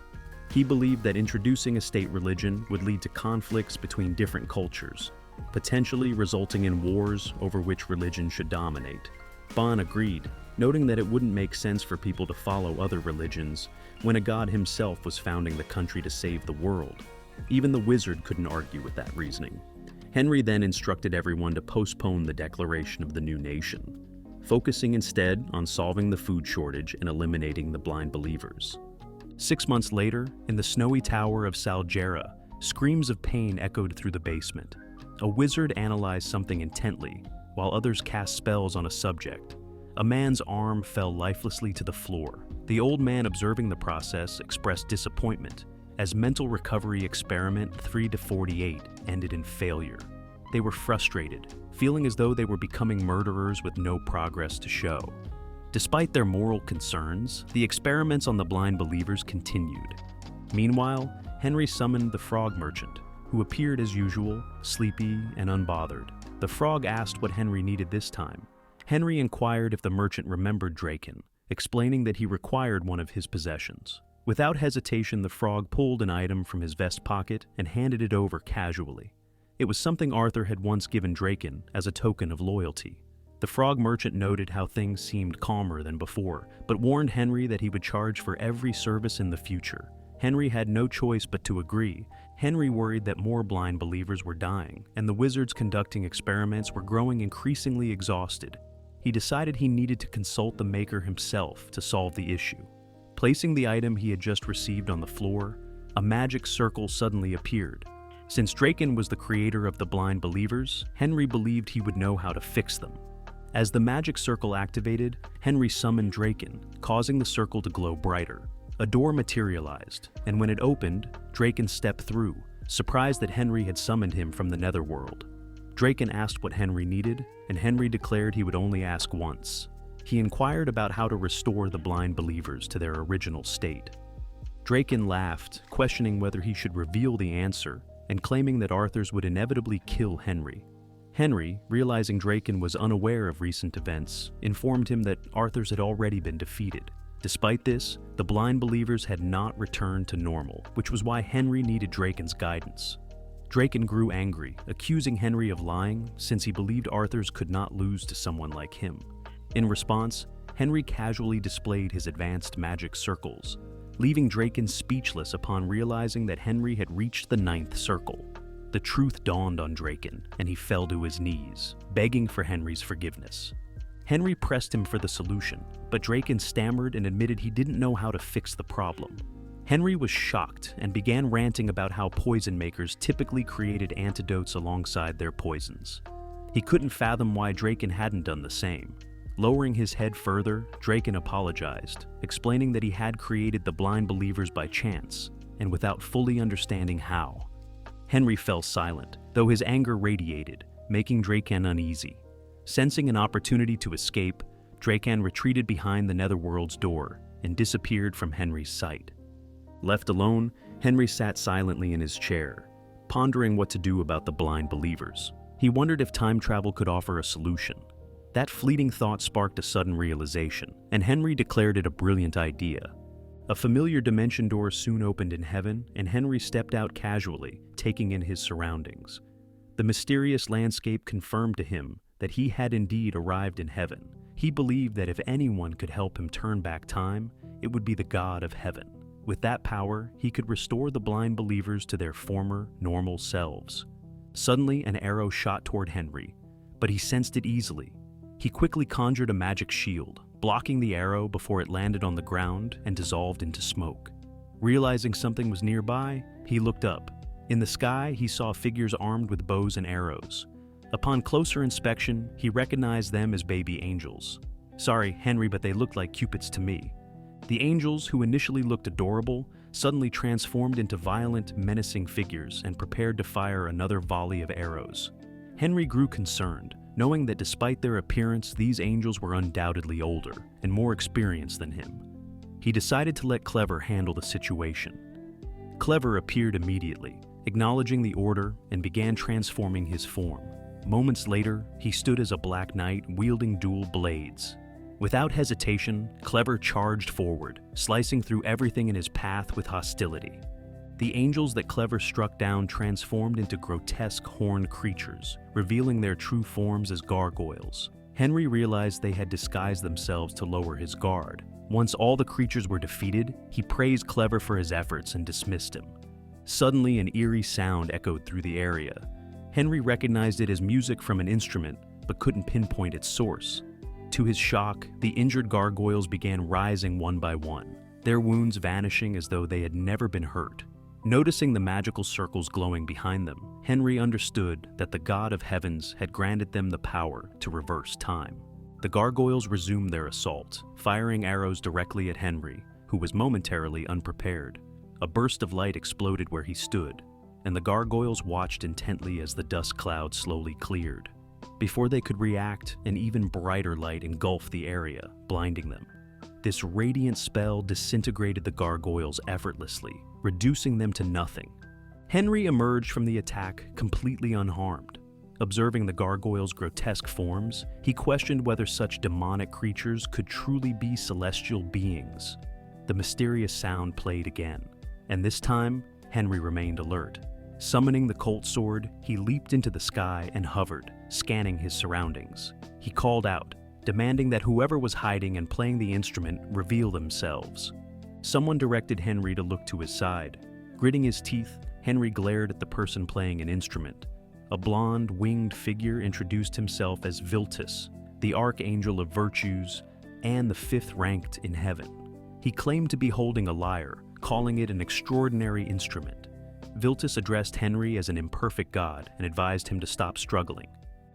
He believed that introducing a state religion would lead to conflicts between different cultures, potentially resulting in wars over which religion should dominate. Ban agreed, noting that it wouldn't make sense for people to follow other religions when a god himself was founding the country to save the world. Even the wizard couldn't argue with that reasoning. Henry then instructed everyone to postpone the declaration of the new nation, focusing instead on solving the food shortage and eliminating the blind believers. 6 months later, in the snowy tower of Salgera, screams of pain echoed through the basement. A wizard analyzed something intently, while others cast spells on a subject. A man's arm fell lifelessly to the floor. The old man observing the process expressed disappointment, as mental recovery experiment 3-48 ended in failure. They were frustrated, feeling as though they were becoming murderers with no progress to show. Despite their moral concerns, the experiments on the blind believers continued. Meanwhile, Henry summoned the frog merchant, who appeared as usual, sleepy and unbothered. The frog asked what Henry needed this time. Henry inquired if the merchant remembered Draken, explaining that he required one of his possessions. Without hesitation, the frog pulled an item from his vest pocket and handed it over casually. It was something Arthur had once given Draken as a token of loyalty. The frog merchant noted how things seemed calmer than before, but warned Henry that he would charge for every service in the future. Henry had no choice but to agree. Henry worried that more blind believers were dying, and the wizards conducting experiments were growing increasingly exhausted. He decided he needed to consult the maker himself to solve the issue. Placing the item he had just received on the floor, a magic circle suddenly appeared. Since Draken was the creator of the blind believers, Henry believed he would know how to fix them. As the magic circle activated, Henry summoned Draken, causing the circle to glow brighter. A door materialized, and when it opened, Draken stepped through, surprised that Henry had summoned him from the netherworld. Draken asked what Henry needed, and Henry declared he would only ask once. He inquired about how to restore the blind believers to their original state. Draken laughed, questioning whether he should reveal the answer and claiming that Arthurs would inevitably kill Henry. Henry, realizing Draken was unaware of recent events, informed him that Arthurs had already been defeated. Despite this, the blind believers had not returned to normal, which was why Henry needed Draken's guidance. Draken grew angry, accusing Henry of lying since he believed Arthurs could not lose to someone like him. In response, Henry casually displayed his advanced magic circles, leaving Draken speechless upon realizing that Henry had reached the 9th circle. The truth dawned on Draken, and he fell to his knees, begging for Henry's forgiveness. Henry pressed him for the solution, but Draken stammered and admitted he didn't know how to fix the problem. Henry was shocked and began ranting about how poison makers typically created antidotes alongside their poisons. He couldn't fathom why Draken hadn't done the same. Lowering his head further, Draken apologized, explaining that he had created the blind believers by chance, and without fully understanding how. Henry fell silent, though his anger radiated, making Draken uneasy. Sensing an opportunity to escape, Draken retreated behind the Netherworld's door and disappeared from Henry's sight. Left alone, Henry sat silently in his chair, pondering what to do about the blind believers. He wondered if time travel could offer a solution. That fleeting thought sparked a sudden realization, and Henry declared it a brilliant idea. A familiar dimension door soon opened in heaven, and Henry stepped out casually, taking in his surroundings. The mysterious landscape confirmed to him that he had indeed arrived in heaven. He believed that if anyone could help him turn back time, it would be the God of heaven. With that power, he could restore the blind believers to their former, normal selves. Suddenly, an arrow shot toward Henry, but he sensed it easily. He quickly conjured a magic shield, blocking the arrow before it landed on the ground and dissolved into smoke. Realizing something was nearby, he looked up. In the sky, he saw figures armed with bows and arrows. Upon closer inspection, he recognized them as baby angels. "Sorry, Henry, but they looked like Cupids to me." The angels, who initially looked adorable, suddenly transformed into violent, menacing figures and prepared to fire another volley of arrows. Henry grew concerned, knowing that despite their appearance, these angels were undoubtedly older and more experienced than him. He decided to let Clever handle the situation. Clever appeared immediately, acknowledging the order, and began transforming his form. Moments later, he stood as a black knight wielding dual blades. Without hesitation, Clever charged forward, slicing through everything in his path with hostility. The angels that Clever struck down transformed into grotesque horned creatures, revealing their true forms as gargoyles. Henry realized they had disguised themselves to lower his guard. Once all the creatures were defeated, he praised Clever for his efforts and dismissed him. Suddenly, an eerie sound echoed through the area. Henry recognized it as music from an instrument, but couldn't pinpoint its source. To his shock, the injured gargoyles began rising one by one, their wounds vanishing as though they had never been hurt. Noticing the magical circles glowing behind them, Henry understood that the God of Heavens had granted them the power to reverse time. The gargoyles resumed their assault, firing arrows directly at Henry, who was momentarily unprepared. A burst of light exploded where he stood, and the gargoyles watched intently as the dust cloud slowly cleared. Before they could react, an even brighter light engulfed the area, blinding them. This radiant spell disintegrated the gargoyles effortlessly, reducing them to nothing. Henry emerged from the attack completely unharmed. Observing the gargoyles' grotesque forms, he questioned whether such demonic creatures could truly be celestial beings. The mysterious sound played again, and this time, Henry remained alert. Summoning the Colt Sword, he leaped into the sky and hovered, scanning his surroundings. He called out, demanding that whoever was hiding and playing the instrument reveal themselves. Someone directed Henry to look to his side. Gritting his teeth, Henry glared at the person playing an instrument. A blonde, winged figure introduced himself as Viltus, the Archangel of Virtues, and the 5th ranked in heaven. He claimed to be holding a lyre, calling it an extraordinary instrument. Viltus addressed Henry as an imperfect god and advised him to stop struggling.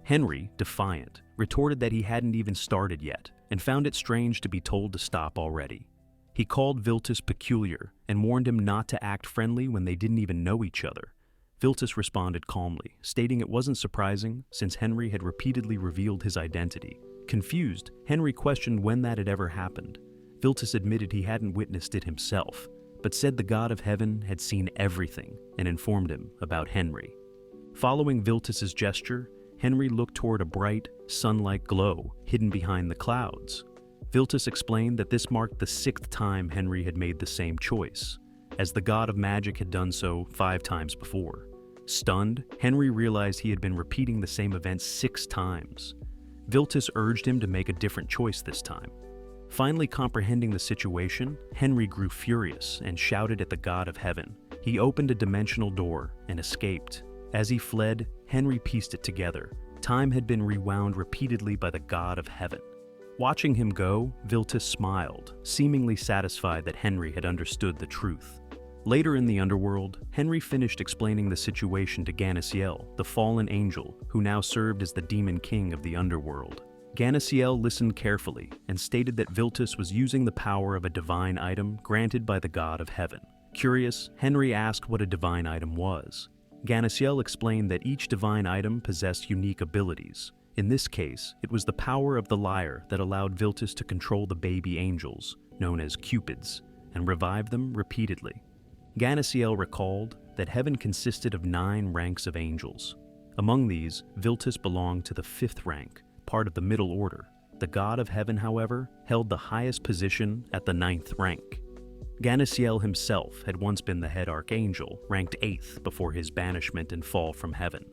Henry, defiant, retorted that he hadn't even started yet and found it strange to be told to stop already. He called Viltus peculiar and warned him not to act friendly when they didn't even know each other. Viltus responded calmly, stating it wasn't surprising since Henry had repeatedly revealed his identity. Confused, Henry questioned when that had ever happened. Viltus admitted he hadn't witnessed it himself, but said the god of heaven had seen everything and informed him about Henry. Following Viltus's gesture, Henry looked toward a bright, sun-like glow hidden behind the clouds. Viltus explained that this marked the 6th time Henry had made the same choice, as the god of magic had done so 5 times before. Stunned, Henry realized he had been repeating the same event 6 times. Viltus urged him to make a different choice this time. Finally comprehending the situation, Henry grew furious and shouted at the god of heaven. He opened a dimensional door and escaped. As he fled, Henry pieced it together. Time had been rewound repeatedly by the god of heaven. Watching him go, Viltus smiled, seemingly satisfied that Henry had understood the truth. Later in the underworld, Henry finished explaining the situation to Ganasiel, the fallen angel, who now served as the demon king of the underworld. Ganasiel listened carefully and stated that Viltus was using the power of a divine item granted by the god of heaven. Curious, Henry asked what a divine item was. Ganasiel explained that each divine item possessed unique abilities. In this case, it was the power of the lyre that allowed Viltus to control the baby angels, known as cupids, and revive them repeatedly. Ganasiel recalled that heaven consisted of 9 ranks of angels. Among these, Viltus belonged to the 5th rank, part of the middle order. The god of heaven, however, held the highest position at the 9th rank. Ganasiel himself had once been the head archangel, ranked 8th before his banishment and fall from heaven.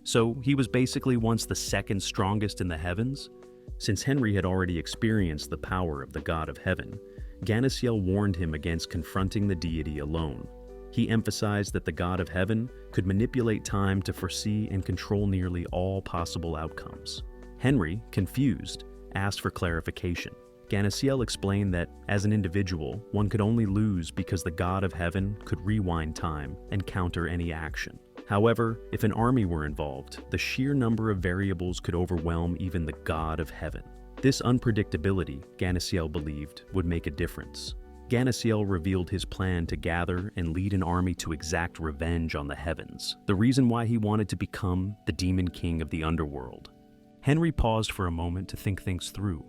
So he was basically once the 2nd strongest in the heavens. Since Henry had already experienced the power of the god of heaven, Ganasiel warned him against confronting the deity alone. He emphasized that the god of heaven could manipulate time to foresee and control nearly all possible outcomes. Henry, confused, asked for clarification. Ganasiel explained that, as an individual, one could only lose because the god of heaven could rewind time and counter any action. However, if an army were involved, the sheer number of variables could overwhelm even the god of heaven. This unpredictability, Ganasiel believed, would make a difference. Ganasiel revealed his plan to gather and lead an army to exact revenge on the heavens, the reason why he wanted to become the demon king of the underworld. Henry paused for a moment to think things through.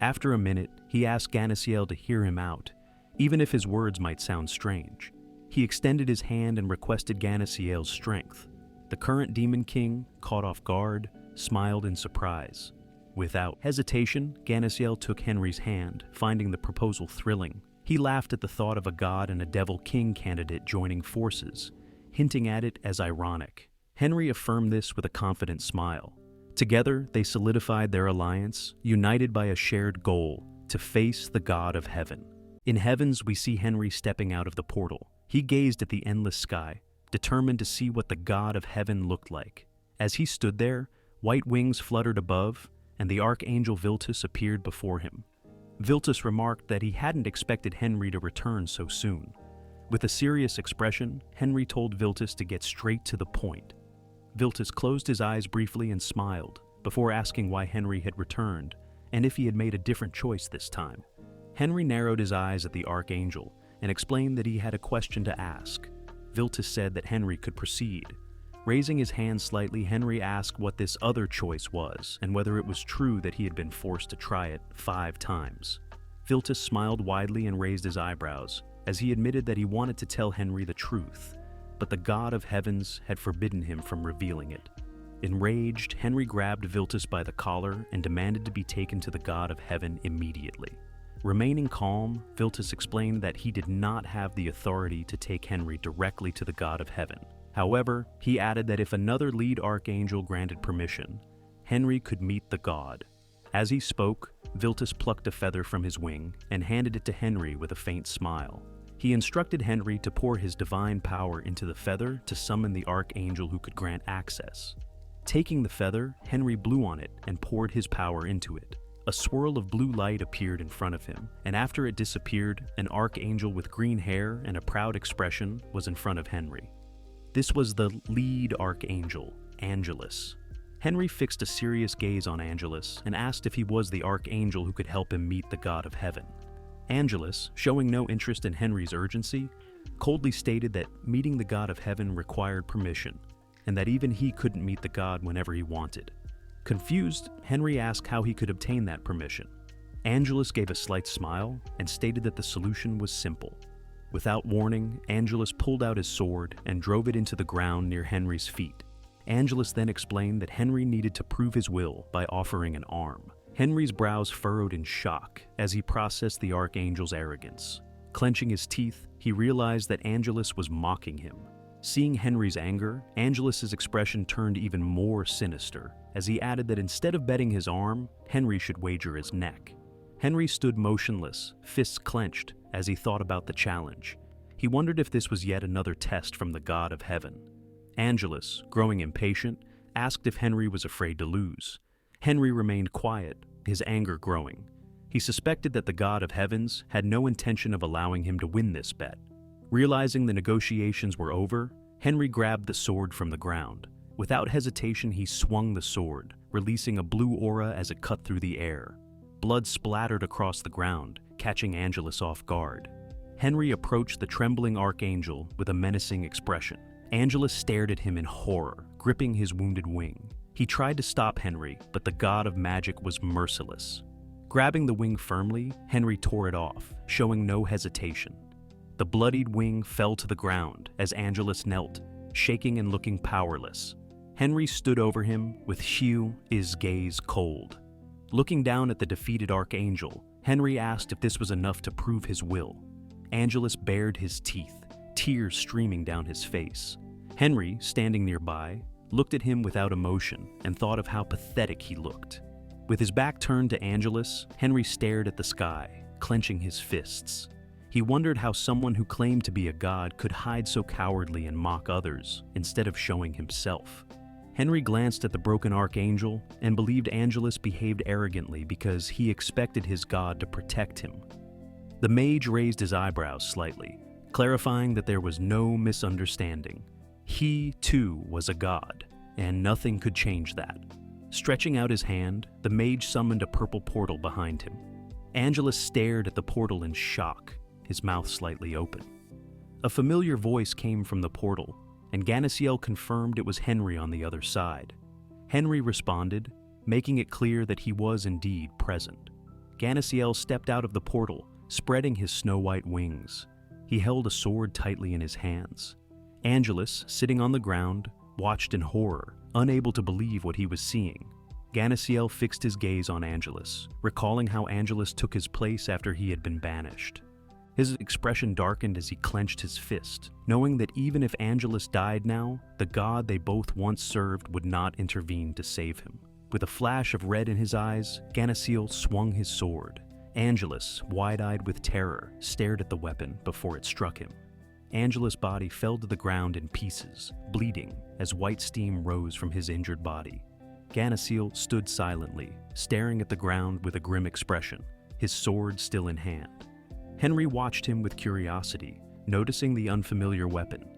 After a minute, he asked Ganasiel to hear him out, even if his words might sound strange. He extended his hand and requested Ganasiel's strength. The current demon king, caught off guard, smiled in surprise. Without hesitation, Ganasiel took Henry's hand, finding the proposal thrilling. He laughed at the thought of a god and a devil king candidate joining forces, hinting at it as ironic. Henry affirmed this with a confident smile. Together, they solidified their alliance, united by a shared goal, to face the god of heaven. In heavens, we see Henry stepping out of the portal. He gazed at the endless sky, determined to see what the god of heaven looked like. As he stood there, white wings fluttered above, and the archangel Viltus appeared before him. Viltus remarked that he hadn't expected Henry to return so soon. With a serious expression, Henry told Viltus to get straight to the point. Viltus closed his eyes briefly and smiled, before asking why Henry had returned, and if he had made a different choice this time. Henry narrowed his eyes at the archangel, and explained that he had a question to ask. Viltus said that Henry could proceed. Raising his hand slightly, Henry asked what this other choice was, and whether it was true that he had been forced to try it 5 times. Viltus smiled widely and raised his eyebrows, as he admitted that he wanted to tell Henry the truth, but the god of heavens had forbidden him from revealing it. Enraged, Henry grabbed Viltus by the collar and demanded to be taken to the god of heaven immediately. Remaining calm, Viltus explained that he did not have the authority to take Henry directly to the god of heaven. However, he added that if another lead archangel granted permission, Henry could meet the god. As he spoke, Viltus plucked a feather from his wing and handed it to Henry with a faint smile. He instructed Henry to pour his divine power into the feather to summon the archangel who could grant access. Taking the feather, Henry blew on it and poured his power into it. A swirl of blue light appeared in front of him, and after it disappeared, an archangel with green hair and a proud expression was in front of Henry. This was the lead archangel, Angelus. Henry fixed a serious gaze on Angelus and asked if he was the archangel who could help him meet the god of heaven. Angelus, showing no interest in Henry's urgency, coldly stated that meeting the god of heaven required permission, and that even he couldn't meet the god whenever he wanted. Confused, Henry asked how he could obtain that permission. Angelus gave a slight smile and stated that the solution was simple. Without warning, Angelus pulled out his sword and drove it into the ground near Henry's feet. Angelus then explained that Henry needed to prove his will by offering an arm. Henry's brows furrowed in shock as he processed the archangel's arrogance. Clenching his teeth, he realized that Angelus was mocking him. Seeing Henry's anger, Angelus's expression turned even more sinister as he added that instead of betting his arm, Henry should wager his neck. Henry stood motionless, fists clenched, as he thought about the challenge. He wondered if this was yet another test from the god of heaven. Angelus, growing impatient, asked if Henry was afraid to lose. Henry remained quiet, his anger growing. He suspected that the god of heavens had no intention of allowing him to win this bet. Realizing the negotiations were over, Henry grabbed the sword from the ground. Without hesitation, he swung the sword, releasing a blue aura as it cut through the air. Blood splattered across the ground, catching Angelus off guard. Henry approached the trembling archangel with a menacing expression. Angelus stared at him in horror, gripping his wounded wing. He tried to stop Henry, but the god of magic was merciless. Grabbing the wing firmly, Henry tore it off, showing no hesitation. The bloodied wing fell to the ground as Angelus knelt, shaking and looking powerless. Henry stood over him with his gaze cold. Looking down at the defeated archangel, Henry asked if this was enough to prove his will. Angelus bared his teeth, tears streaming down his face. Henry, standing nearby, looked at him without emotion and thought of how pathetic he looked. With his back turned to Angelus, Henry stared at the sky, clenching his fists. He wondered how someone who claimed to be a god could hide so cowardly and mock others instead of showing himself. Henry glanced at the broken archangel and believed Angelus behaved arrogantly because he expected his god to protect him. The mage raised his eyebrows slightly, clarifying that there was no misunderstanding. He, too, was a god, and nothing could change that. Stretching out his hand, the mage summoned a purple portal behind him. Angelus stared at the portal in shock, his mouth slightly open. A familiar voice came from the portal, and Ganasiel confirmed it was Henry on the other side. Henry responded, making it clear that he was indeed present. Ganasiel stepped out of the portal, spreading his snow-white wings. He held a sword tightly in his hands. Angelus, sitting on the ground, watched in horror, unable to believe what he was seeing. Ganasiel fixed his gaze on Angelus, recalling how Angelus took his place after he had been banished. His expression darkened as he clenched his fist, knowing that even if Angelus died now, the god they both once served would not intervene to save him. With a flash of red in his eyes, Ganasiel swung his sword. Angelus, wide-eyed with terror, stared at the weapon before it struck him. Angelus' body fell to the ground in pieces, bleeding as white steam rose from his injured body. Ganasiel stood silently, staring at the ground with a grim expression, his sword still in hand. Henry watched him with curiosity, noticing the unfamiliar weapon.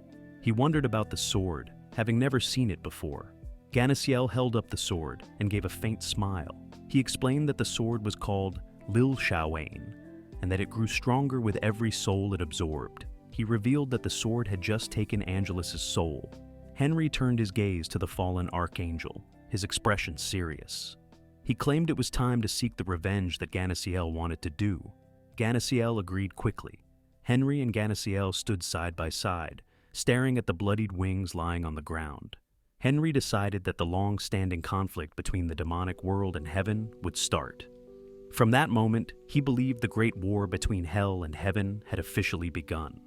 He wondered about the sword, having never seen it before. Ganasiel held up the sword and gave a faint smile. He explained that the sword was called Lil Shaowain, and that it grew stronger with every soul it absorbed. He revealed that the sword had just taken Angelus's soul. Henry turned his gaze to the fallen archangel, his expression serious. He claimed it was time to seek the revenge that Ganasiel wanted to do. Ganasiel agreed quickly. Henry and Ganasiel stood side by side, staring at the bloodied wings lying on the ground. Henry decided that the long-standing conflict between the demonic world and heaven would start. From that moment, he believed the great war between hell and heaven had officially begun.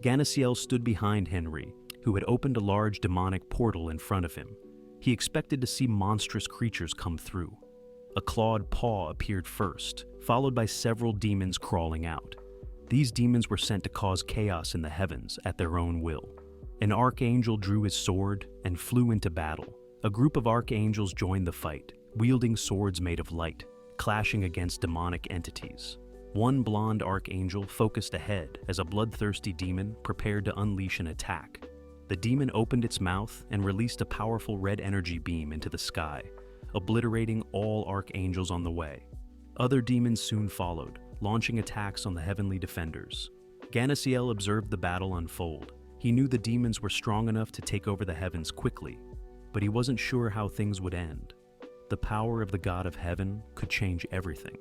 Ganasiel stood behind Henry, who had opened a large demonic portal in front of him. He expected to see monstrous creatures come through. A clawed paw appeared first, followed by several demons crawling out. These demons were sent to cause chaos in the heavens at their own will. An archangel drew his sword and flew into battle. A group of archangels joined the fight, wielding swords made of light, clashing against demonic entities. One blonde archangel focused ahead as a bloodthirsty demon prepared to unleash an attack. The demon opened its mouth and released a powerful red energy beam into the sky, obliterating all archangels on the way. Other demons soon followed, launching attacks on the heavenly defenders. Ganasiel observed the battle unfold. He knew the demons were strong enough to take over the heavens quickly, but he wasn't sure how things would end. The power of the god of heaven could change everything.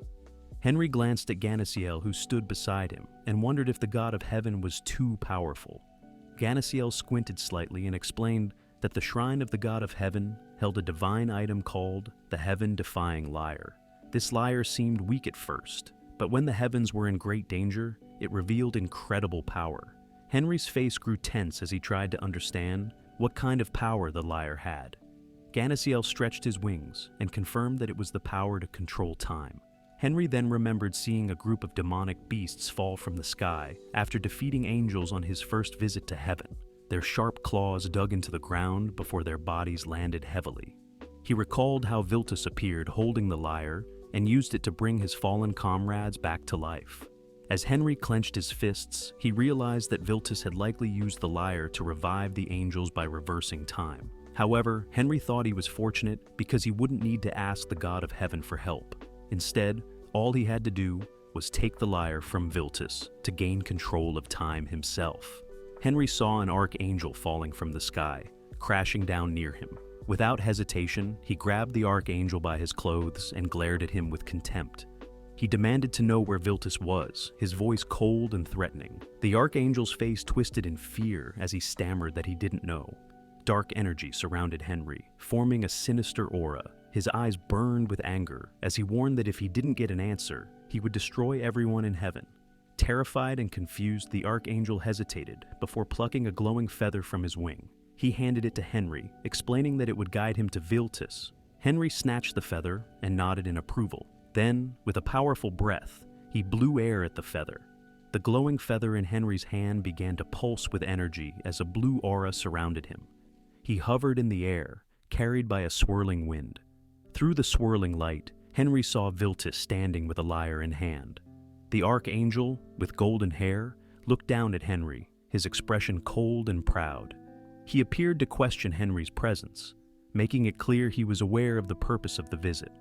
Henry glanced at Ganasiel, who stood beside him, and wondered if the god of heaven was too powerful. Ganasiel squinted slightly and explained that the shrine of the god of heaven held a divine item called the heaven-defying lyre. This lyre seemed weak at first, but when the heavens were in great danger, it revealed incredible power. Henry's face grew tense as he tried to understand what kind of power the lyre had. Ganasiel stretched his wings and confirmed that it was the power to control time. Henry then remembered seeing a group of demonic beasts fall from the sky after defeating angels on his first visit to heaven. Their sharp claws dug into the ground before their bodies landed heavily. He recalled how Viltus appeared holding the lyre and used it to bring his fallen comrades back to life. As Henry clenched his fists, he realized that Viltus had likely used the lyre to revive the angels by reversing time. However, Henry thought he was fortunate because he wouldn't need to ask the god of heaven for help. Instead, all he had to do was take the lyre from Viltus to gain control of time himself. Henry saw an archangel falling from the sky, crashing down near him. Without hesitation, he grabbed the archangel by his clothes and glared at him with contempt. He demanded to know where Viltus was, his voice cold and threatening. The archangel's face twisted in fear as he stammered that he didn't know. Dark energy surrounded Henry, forming a sinister aura. His eyes burned with anger as he warned that if he didn't get an answer, he would destroy everyone in heaven. Terrified and confused, the archangel hesitated before plucking a glowing feather from his wing. He handed it to Henry, explaining that it would guide him to Viltus. Henry snatched the feather and nodded in approval. Then, with a powerful breath, he blew air at the feather. The glowing feather in Henry's hand began to pulse with energy as a blue aura surrounded him. He hovered in the air, carried by a swirling wind. Through the swirling light, Henry saw Viltus standing with a lyre in hand. The archangel, with golden hair, looked down at Henry, his expression cold and proud. He appeared to question Henry's presence, making it clear he was aware of the purpose of the visit.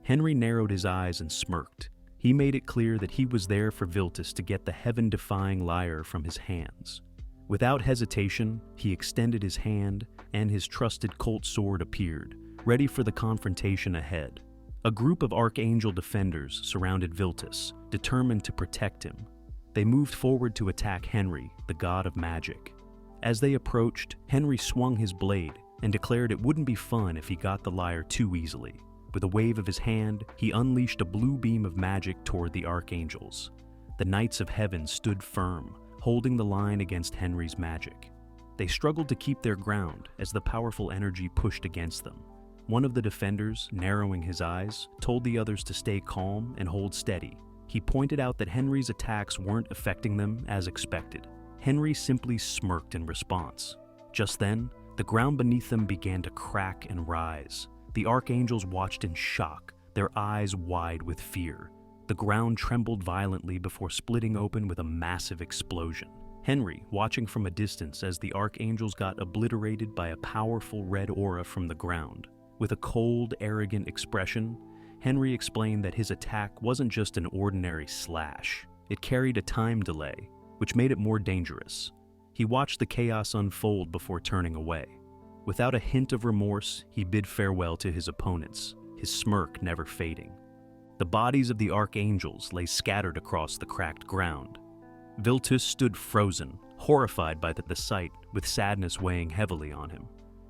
Henry narrowed his eyes and smirked. He made it clear that he was there for Viltus to get the heaven-defying lyre from his hands. Without hesitation, he extended his hand, and his trusted Colt sword appeared, ready for the confrontation ahead. A group of archangel defenders surrounded Viltus, determined to protect him. They moved forward to attack Henry, the god of magic. As they approached, Henry swung his blade and declared it wouldn't be fun if he got the lyre too easily. With a wave of his hand, he unleashed a blue beam of magic toward the archangels. The Knights of Heaven stood firm, holding the line against Henry's magic. They struggled to keep their ground as the powerful energy pushed against them. One of the defenders, narrowing his eyes, told the others to stay calm and hold steady. He pointed out that Henry's attacks weren't affecting them as expected. Henry simply smirked in response. Just then, the ground beneath them began to crack and rise. The archangels watched in shock, their eyes wide with fear. The ground trembled violently before splitting open with a massive explosion. Henry, watching from a distance as the archangels got obliterated by a powerful red aura from the ground. With a cold, arrogant expression, Henry explained that his attack wasn't just an ordinary slash. It carried a time delay, which made it more dangerous. He watched the chaos unfold before turning away. Without a hint of remorse, he bid farewell to his opponents, his smirk never fading. The bodies of the archangels lay scattered across the cracked ground. Viltus stood frozen, horrified by the sight, with sadness weighing heavily on him.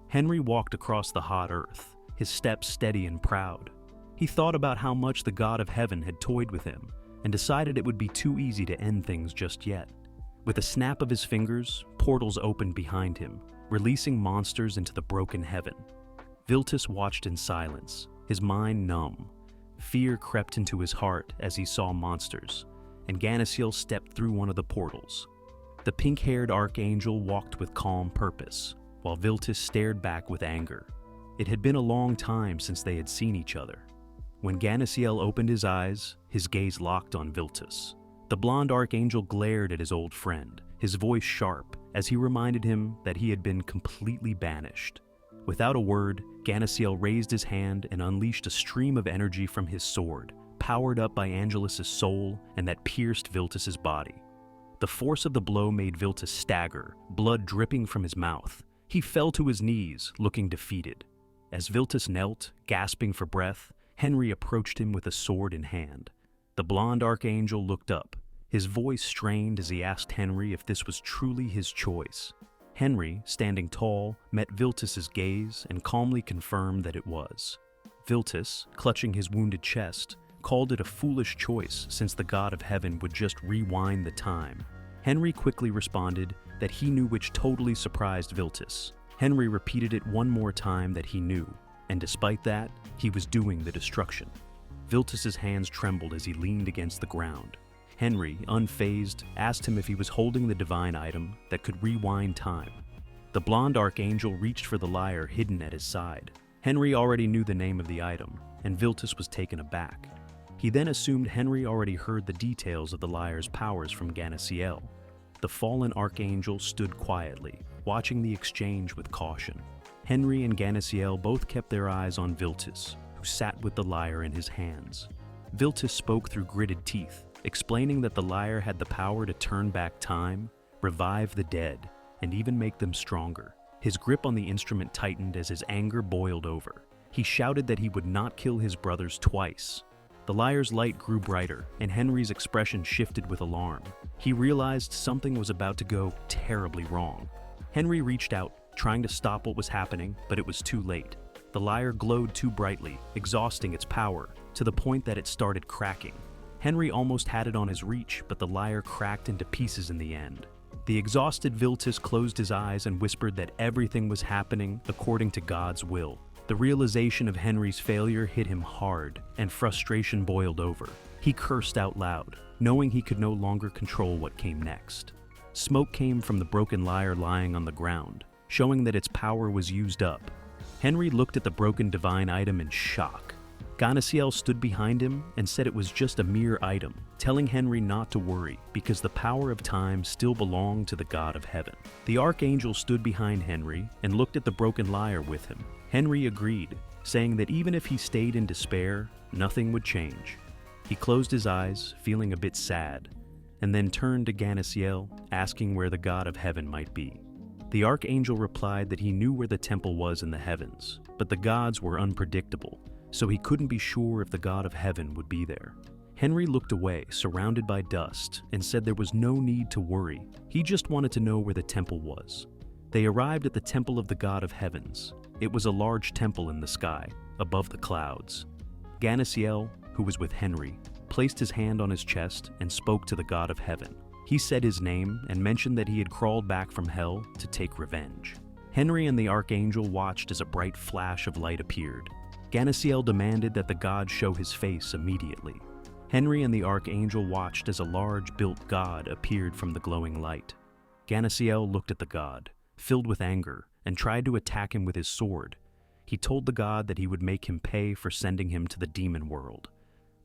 Henry walked across the hot earth, his steps steady and proud. He thought about how much the god of heaven had toyed with him, and decided it would be too easy to end things just yet. With a snap of his fingers, portals opened behind him, releasing monsters into the broken heaven. Viltus watched in silence, his mind numb. Fear crept into his heart as he saw monsters, and Ganasiel stepped through one of the portals. The pink-haired archangel walked with calm purpose, while Viltus stared back with anger. It had been a long time since they had seen each other. When Ganasiel opened his eyes, his gaze locked on Viltus. The blonde archangel glared at his old friend, his voice sharp, as he reminded him that he had been completely banished. Without a word, Ganasiel raised his hand and unleashed a stream of energy from his sword, powered up by Angelus's soul and that pierced Viltus's body. The force of the blow made Viltus stagger, blood dripping from his mouth. He fell to his knees, looking defeated. As Viltus knelt, gasping for breath, Henry approached him with a sword in hand. The blonde archangel looked up. His voice strained as he asked Henry if this was truly his choice. Henry, standing tall, met Viltus's gaze and calmly confirmed that it was. Viltus, clutching his wounded chest, called it a foolish choice since the god of heaven would just rewind the time. Henry quickly responded that he knew, which totally surprised Viltus. Henry repeated it one more time that he knew, and despite that, he was doing the destruction. Viltus's hands trembled as he leaned against the ground. Henry, unfazed, asked him if he was holding the divine item that could rewind time. The blonde archangel reached for the lyre hidden at his side. Henry already knew the name of the item, and Viltus was taken aback. He then assumed Henry already heard the details of the lyre's powers from Ganasiel. The fallen archangel stood quietly, watching the exchange with caution. Henry and Ganasiel both kept their eyes on Viltus, who sat with the lyre in his hands. Viltus spoke through gritted teeth, explaining that the lyre had the power to turn back time, revive the dead, and even make them stronger. His grip on the instrument tightened as his anger boiled over. He shouted that he would not kill his brothers twice. The lyre's light grew brighter, and Henry's expression shifted with alarm. He realized something was about to go terribly wrong. Henry reached out, trying to stop what was happening, but it was too late. The lyre glowed too brightly, exhausting its power, to the point that it started cracking. Henry almost had it on his reach, but the lyre cracked into pieces in the end. The exhausted Viltus closed his eyes and whispered that everything was happening according to God's will. The realization of Henry's failure hit him hard, and frustration boiled over. He cursed out loud, knowing he could no longer control what came next. Smoke came from the broken lyre lying on the ground, showing that its power was used up. Henry looked at the broken divine item in shock. Ganasiel stood behind him and said it was just a mere item, telling Henry not to worry because the power of time still belonged to the God of Heaven. The archangel stood behind Henry and looked at the broken lyre with him. Henry agreed, saying that even if he stayed in despair, nothing would change. He closed his eyes, feeling a bit sad, and then turned to Ganasiel, asking where the God of Heaven might be. The archangel replied that he knew where the temple was in the heavens, but the gods were unpredictable, so he couldn't be sure if the God of Heaven would be there. Henry looked away, surrounded by dust, and said there was no need to worry. He just wanted to know where the temple was. They arrived at the temple of the God of Heavens. It was a large temple in the sky, above the clouds. Ganasiel, who was with Henry, placed his hand on his chest and spoke to the God of Heaven. He said his name and mentioned that he had crawled back from hell to take revenge. Henry and the archangel watched as a bright flash of light appeared. Ganasiel demanded that the god show his face immediately. Henry and the archangel watched as a large built god appeared from the glowing light. Ganasiel looked at the god, filled with anger, and tried to attack him with his sword. He told the god that he would make him pay for sending him to the demon world.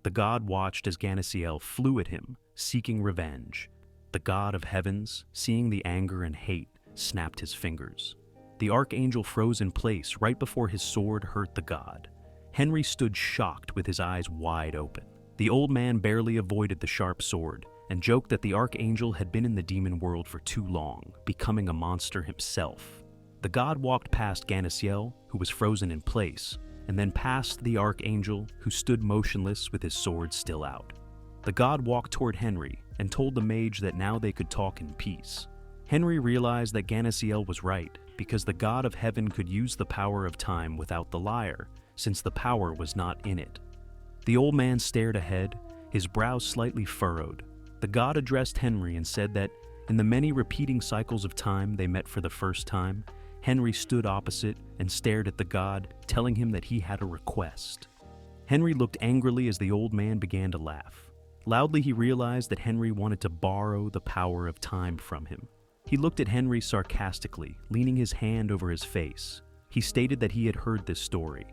The god watched as Ganasiel flew at him, seeking revenge. The God of Heavens, seeing the anger and hate, snapped his fingers. The archangel froze in place right before his sword hurt the god. Henry stood shocked with his eyes wide open. The old man barely avoided the sharp sword and joked that the archangel had been in the demon world for too long, becoming a monster himself. The god walked past Ganasiel, who was frozen in place, and then past the archangel, who stood motionless with his sword still out. The god walked toward Henry and told the mage that now they could talk in peace. Henry realized that Ganasiel was right, because the God of Heaven could use the power of time without the lyre, since the power was not in it. The old man stared ahead, his brow slightly furrowed. The god addressed Henry and said that, in the many repeating cycles of time they met for the first time, Henry stood opposite and stared at the god, telling him that he had a request. Henry looked angrily as the old man began to laugh. Loudly he realized that Henry wanted to borrow the power of time from him. He looked at Henry sarcastically, leaning his hand over his face. He stated that he had heard this story,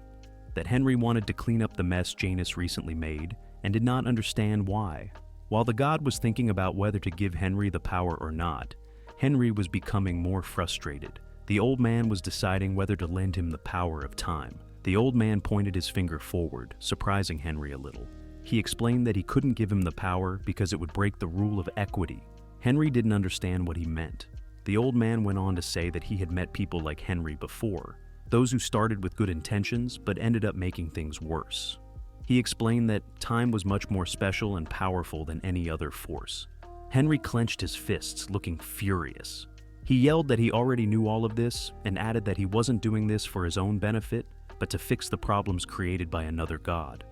that Henry wanted to clean up the mess Janus recently made, and did not understand why. While the god was thinking about whether to give Henry the power or not, Henry was becoming more frustrated. The old man was deciding whether to lend him the power of time. The old man pointed his finger forward, surprising Henry a little. He explained that he couldn't give him the power because it would break the rule of equity. Henry didn't understand what he meant. The old man went on to say that he had met people like Henry before, those who started with good intentions but ended up making things worse. He explained that time was much more special and powerful than any other force. Henry clenched his fists, looking furious. He yelled that he already knew all of this and added that he wasn't doing this for his own benefit, but to fix the problems created by another god.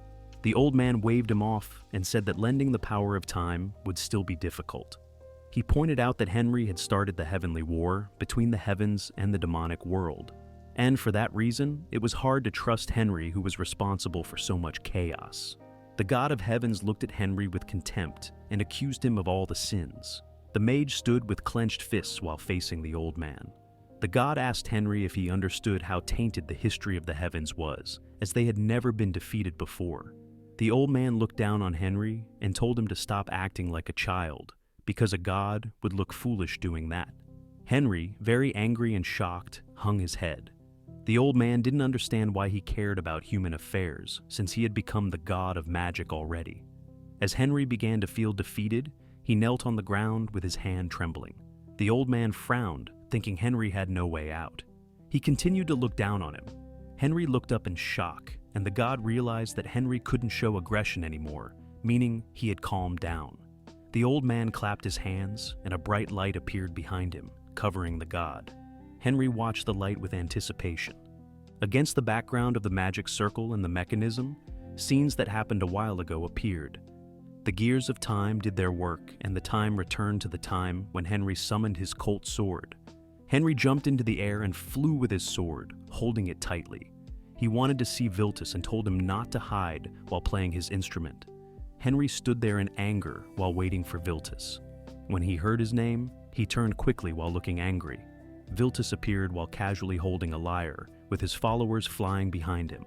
The old man waved him off and said that lending the power of time would still be difficult. He pointed out that Henry had started the heavenly war between the heavens and the demonic world, and for that reason, it was hard to trust Henry, who was responsible for so much chaos. The god of heavens looked at Henry with contempt and accused him of all the sins. The mage stood with clenched fists while facing the old man. The god asked Henry if he understood how tainted the history of the heavens was, as they had never been defeated before. The old man looked down on Henry and told him to stop acting like a child, because a god would look foolish doing that. Henry, very angry and shocked, hung his head. The old man didn't understand why he cared about human affairs, since he had become the god of magic already. As Henry began to feel defeated, he knelt on the ground with his hand trembling. The old man frowned, thinking Henry had no way out. He continued to look down on him. Henry looked up in shock, and the god realized that Henry couldn't show aggression anymore, meaning he had calmed down. The old man clapped his hands, and a bright light appeared behind him, covering the god. Henry watched the light with anticipation. Against the background of the magic circle and the mechanism, scenes that happened a while ago appeared. The gears of time did their work, and the time returned to the time when Henry summoned his Colt sword. Henry jumped into the air and flew with his sword, holding it tightly. He wanted to see Viltus and told him not to hide while playing his instrument. Henry stood there in anger while waiting for Viltus. When he heard his name, he turned quickly while looking angry. Viltus appeared while casually holding a lyre, with his followers flying behind him.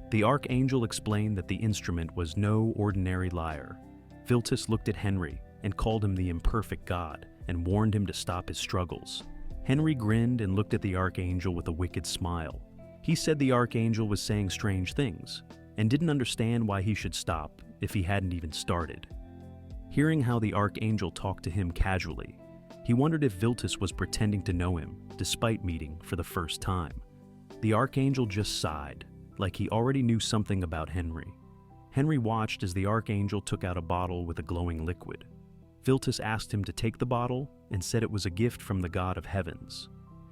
The archangel explained that the instrument was no ordinary lyre. Viltus looked at Henry and called him the imperfect god and warned him to stop his struggles. Henry grinned and looked at the archangel with a wicked smile. He said the archangel was saying strange things and didn't understand why he should stop if he hadn't even started. Hearing how the archangel talked to him casually, he wondered if Viltus was pretending to know him despite meeting for the first time. The archangel just sighed, like he already knew something about Henry. Henry watched as the archangel took out a bottle with a glowing liquid. Viltus asked him to take the bottle and said it was a gift from the god of heavens.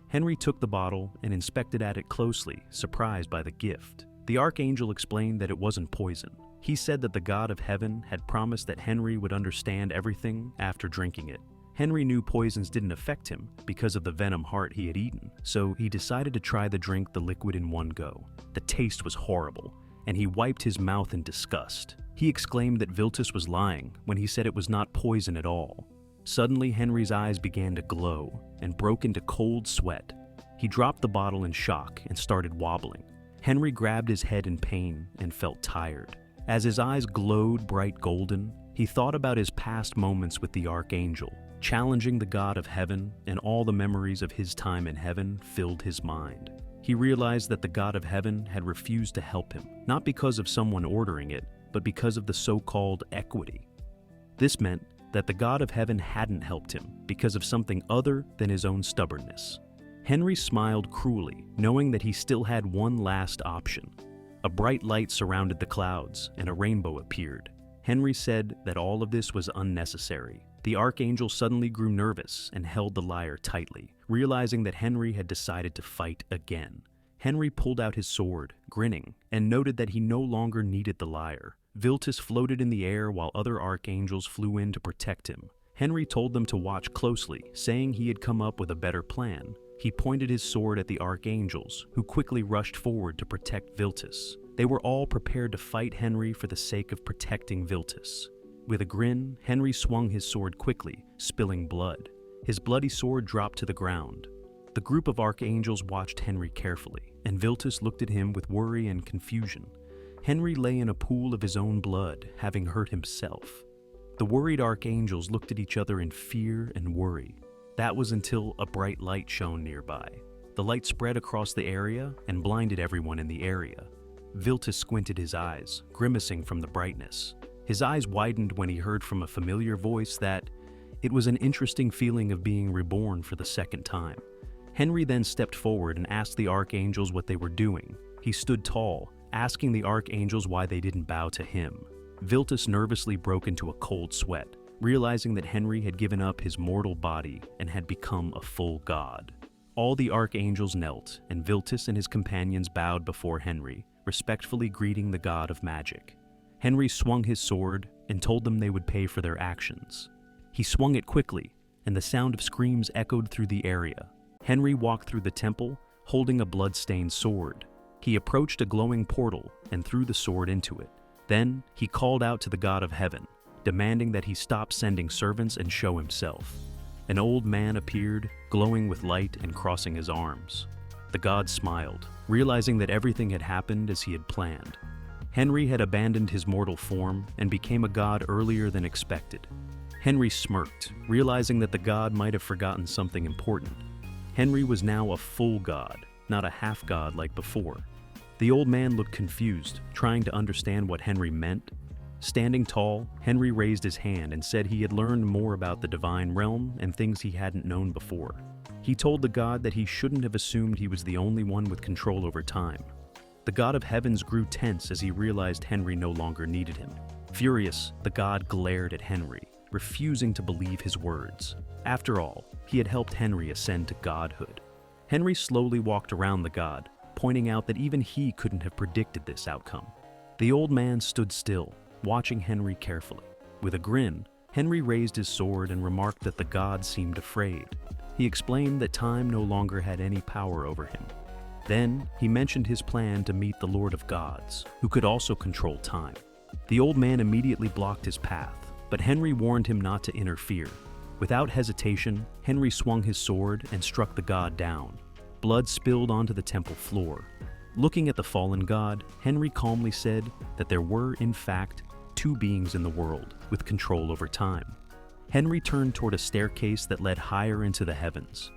Henry took the bottle and inspected at it closely, surprised by the gift. The archangel explained that it wasn't poison. He said that the god of heaven had promised that Henry would understand everything after drinking it. Henry knew poisons didn't affect him because of the venom heart he had eaten, so he decided to try the liquid in one go. The taste was horrible, and he wiped his mouth in disgust. He exclaimed that Viltus was lying when he said it was not poison at all. Suddenly, Henry's eyes began to glow and broke into cold sweat. He dropped the bottle in shock and started wobbling. Henry grabbed his head in pain and felt tired. As his eyes glowed bright golden, he thought about his past moments with the archangel. Challenging the god of heaven, and all the memories of his time in heaven filled his mind. He realized that the god of heaven had refused to help him, not because of someone ordering it, but because of the so-called equity. This meant that the god of heaven hadn't helped him because of something other than his own stubbornness. Henry smiled cruelly, knowing that he still had one last option. A bright light surrounded the clouds, and a rainbow appeared. Henry said that all of this was unnecessary. The archangel suddenly grew nervous and held the lyre tightly, realizing that Henry had decided to fight again. Henry pulled out his sword, grinning, and noted that he no longer needed the lyre. Viltus floated in the air while other archangels flew in to protect him. Henry told them to watch closely, saying he had come up with a better plan. He pointed his sword at the archangels, who quickly rushed forward to protect Viltus. They were all prepared to fight Henry for the sake of protecting Viltus. With a grin, Henry swung his sword quickly, spilling blood. His bloody sword dropped to the ground. The group of archangels watched Henry carefully, and Viltus looked at him with worry and confusion. Henry lay in a pool of his own blood, having hurt himself. The worried archangels looked at each other in fear and worry. That was until a bright light shone nearby. The light spread across the area and blinded everyone in the area. Viltus squinted his eyes, grimacing from the brightness. His eyes widened when he heard from a familiar voice that, It was an interesting feeling of being reborn for the second time. Henry then stepped forward and asked the archangels what they were doing. He stood tall, asking the archangels why they didn't bow to him. Viltus nervously broke into a cold sweat, realizing that Henry had given up his mortal body and had become a full god. All the archangels knelt, and Viltus and his companions bowed before Henry, respectfully greeting the god of magic. Henry swung his sword and told them they would pay for their actions. He swung it quickly, and the sound of screams echoed through the area. Henry walked through the temple, holding a blood-stained sword. He approached a glowing portal and threw the sword into it. Then, he called out to the god of heaven, demanding that he stop sending servants and show himself. An old man appeared, glowing with light and crossing his arms. The god smiled, realizing that everything had happened as he had planned. Henry had abandoned his mortal form and became a god earlier than expected. Henry smirked, realizing that the god might have forgotten something important. Henry was now a full god, not a half-god like before. The old man looked confused, trying to understand what Henry meant. Standing tall, Henry raised his hand and said he had learned more about the divine realm and things he hadn't known before. He told the god that he shouldn't have assumed he was the only one with control over time. The god of heavens grew tense as he realized Henry no longer needed him. Furious, the god glared at Henry, refusing to believe his words. After all, he had helped Henry ascend to godhood. Henry slowly walked around the god, pointing out that even he couldn't have predicted this outcome. The old man stood still, watching Henry carefully. With a grin, Henry raised his sword and remarked that the god seemed afraid. He explained that time no longer had any power over him. Then, he mentioned his plan to meet the Lord of Gods, who could also control time. The old man immediately blocked his path, but Henry warned him not to interfere. Without hesitation, Henry swung his sword and struck the god down. Blood spilled onto the temple floor. Looking at the fallen god, Henry calmly said that there were, in fact, two beings in the world with control over time. Henry turned toward a staircase that led higher into the heavens.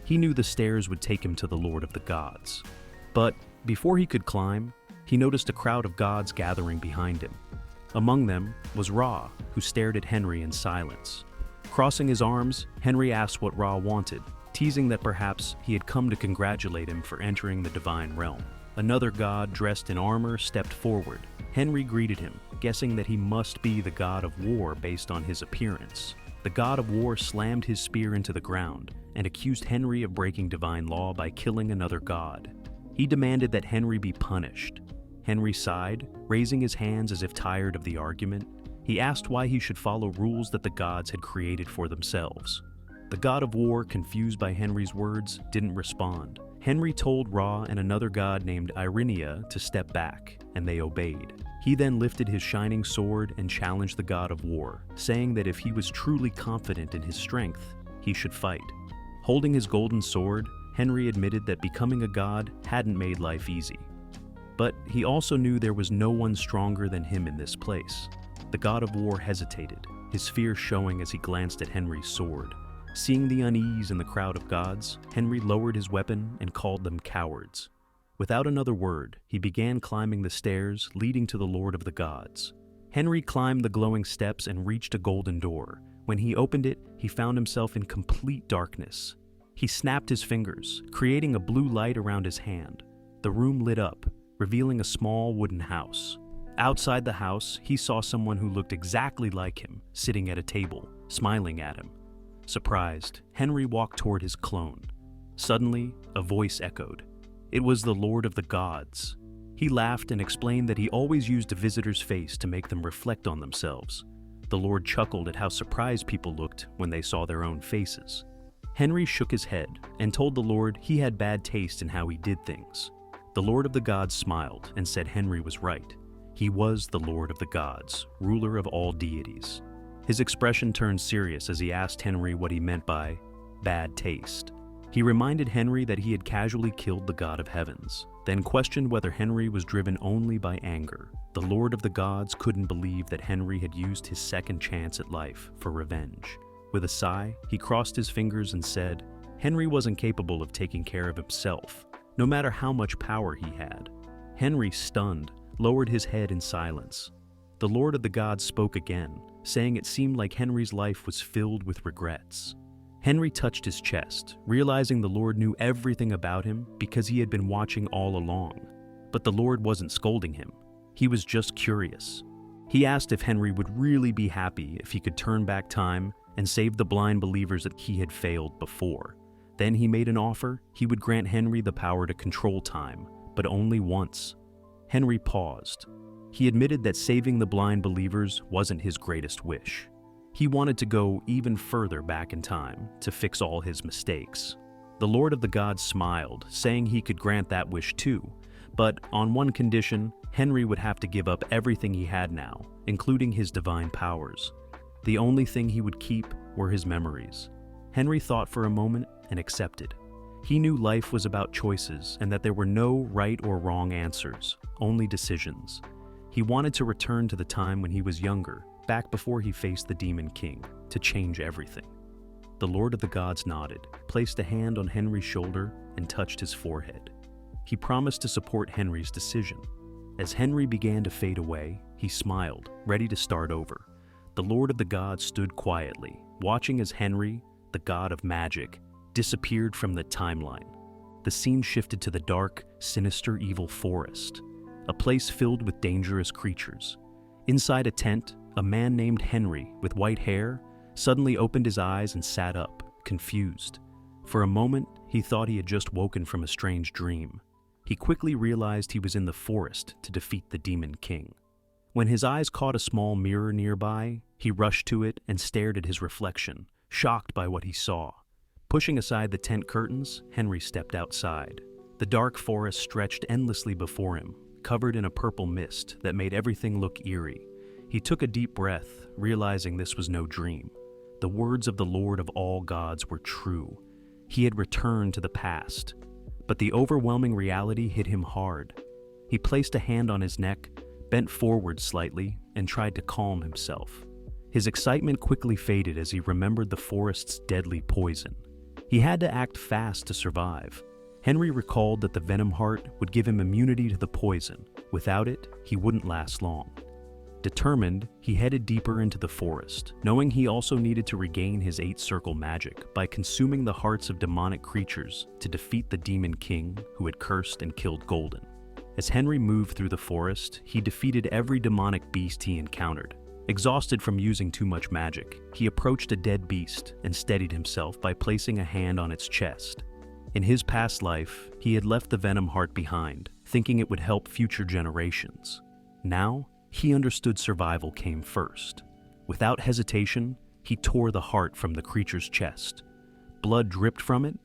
He knew the stairs would take him to the Lord of the Gods. But before he could climb, he noticed a crowd of gods gathering behind him. Among them was Ra, who stared at Henry in silence. Crossing his arms, Henry asked what Ra wanted, teasing that perhaps he had come to congratulate him for entering the divine realm. Another god dressed in armor stepped forward. Henry greeted him, guessing that he must be the god of war based on his appearance. The god of war slammed his spear into the ground and accused Henry of breaking divine law by killing another god. He demanded that Henry be punished. Henry sighed, raising his hands as if tired of the argument. He asked why he should follow rules that the gods had created for themselves. The god of war, confused by Henry's words, didn't respond. Henry told Ra and another god named Irinea to step back, and they obeyed. He then lifted his shining sword and challenged the god of war, saying that if he was truly confident in his strength, he should fight. Holding his golden sword, Henry admitted that becoming a god hadn't made life easy. But he also knew there was no one stronger than him in this place. The god of war hesitated, his fear showing as he glanced at Henry's sword. Seeing the unease in the crowd of gods, Henry lowered his weapon and called them cowards. Without another word, he began climbing the stairs leading to the Lord of the Gods. Henry climbed the glowing steps and reached a golden door. When he opened it, he found himself in complete darkness. He snapped his fingers, creating a blue light around his hand. The room lit up, revealing a small wooden house. Outside the house, he saw someone who looked exactly like him, sitting at a table, smiling at him. Surprised, Henry walked toward his clone. Suddenly, a voice echoed. It was the Lord of the Gods. He laughed and explained that he always used a visitor's face to make them reflect on themselves. The Lord chuckled at how surprised people looked when they saw their own faces. Henry shook his head and told the Lord he had bad taste in how he did things. The Lord of the Gods smiled and said Henry was right. He was the Lord of the Gods, ruler of all deities. His expression turned serious as he asked Henry what he meant by bad taste. He reminded Henry that he had casually killed the god of heavens, then questioned whether Henry was driven only by anger. The Lord of the Gods couldn't believe that Henry had used his second chance at life for revenge. With a sigh, he crossed his fingers and said, Henry wasn't capable of taking care of himself, no matter how much power he had. Henry, stunned, lowered his head in silence. The Lord of the Gods spoke again, saying it seemed like Henry's life was filled with regrets. Henry touched his chest, realizing the Lord knew everything about him because he had been watching all along. But the Lord wasn't scolding him. He was just curious. He asked if Henry would really be happy if he could turn back time and save the blind believers that he had failed before. Then he made an offer. He would grant Henry the power to control time, but only once. Henry paused. He admitted that saving the blind believers wasn't his greatest wish. He wanted to go even further back in time to fix all his mistakes. The Lord of the Gods smiled, saying he could grant that wish too, but on one condition: Henry would have to give up everything he had now, including his divine powers. The only thing he would keep were his memories. Henry thought for a moment and accepted. He knew life was about choices and that there were no right or wrong answers, only decisions. He wanted to return to the time when he was younger, back before he faced the Demon King, to change everything. The Lord of the Gods nodded, placed a hand on Henry's shoulder, and touched his forehead. He promised to support Henry's decision. As Henry began to fade away, he smiled, ready to start over. The Lord of the Gods stood quietly, watching as Henry, the god of magic, disappeared from the timeline. The scene shifted to the dark, sinister, evil forest, a place filled with dangerous creatures. Inside a tent, a man named Henry, with white hair, suddenly opened his eyes and sat up, confused. For a moment, he thought he had just woken from a strange dream. He quickly realized he was in the forest to defeat the Demon King. When his eyes caught a small mirror nearby, he rushed to it and stared at his reflection, shocked by what he saw. Pushing aside the tent curtains, Henry stepped outside. The dark forest stretched endlessly before him, covered in a purple mist that made everything look eerie. He took a deep breath, realizing this was no dream. The words of the Lord of all gods were true. He had returned to the past. But the overwhelming reality hit him hard. He placed a hand on his neck, bent forward slightly, and tried to calm himself. His excitement quickly faded as he remembered the forest's deadly poison. He had to act fast to survive. Henry recalled that the venom heart would give him immunity to the poison. Without it, he wouldn't last long. Determined, he headed deeper into the forest, knowing he also needed to regain his 8-circle magic by consuming the hearts of demonic creatures to defeat the Demon King who had cursed and killed Golden. As Henry moved through the forest, he defeated every demonic beast he encountered. Exhausted from using too much magic, he approached a dead beast and steadied himself by placing a hand on its chest. In his past life, he had left the venom heart behind, thinking it would help future generations. Now, he understood survival came first. Without hesitation, he tore the heart from the creature's chest. Blood dripped from it,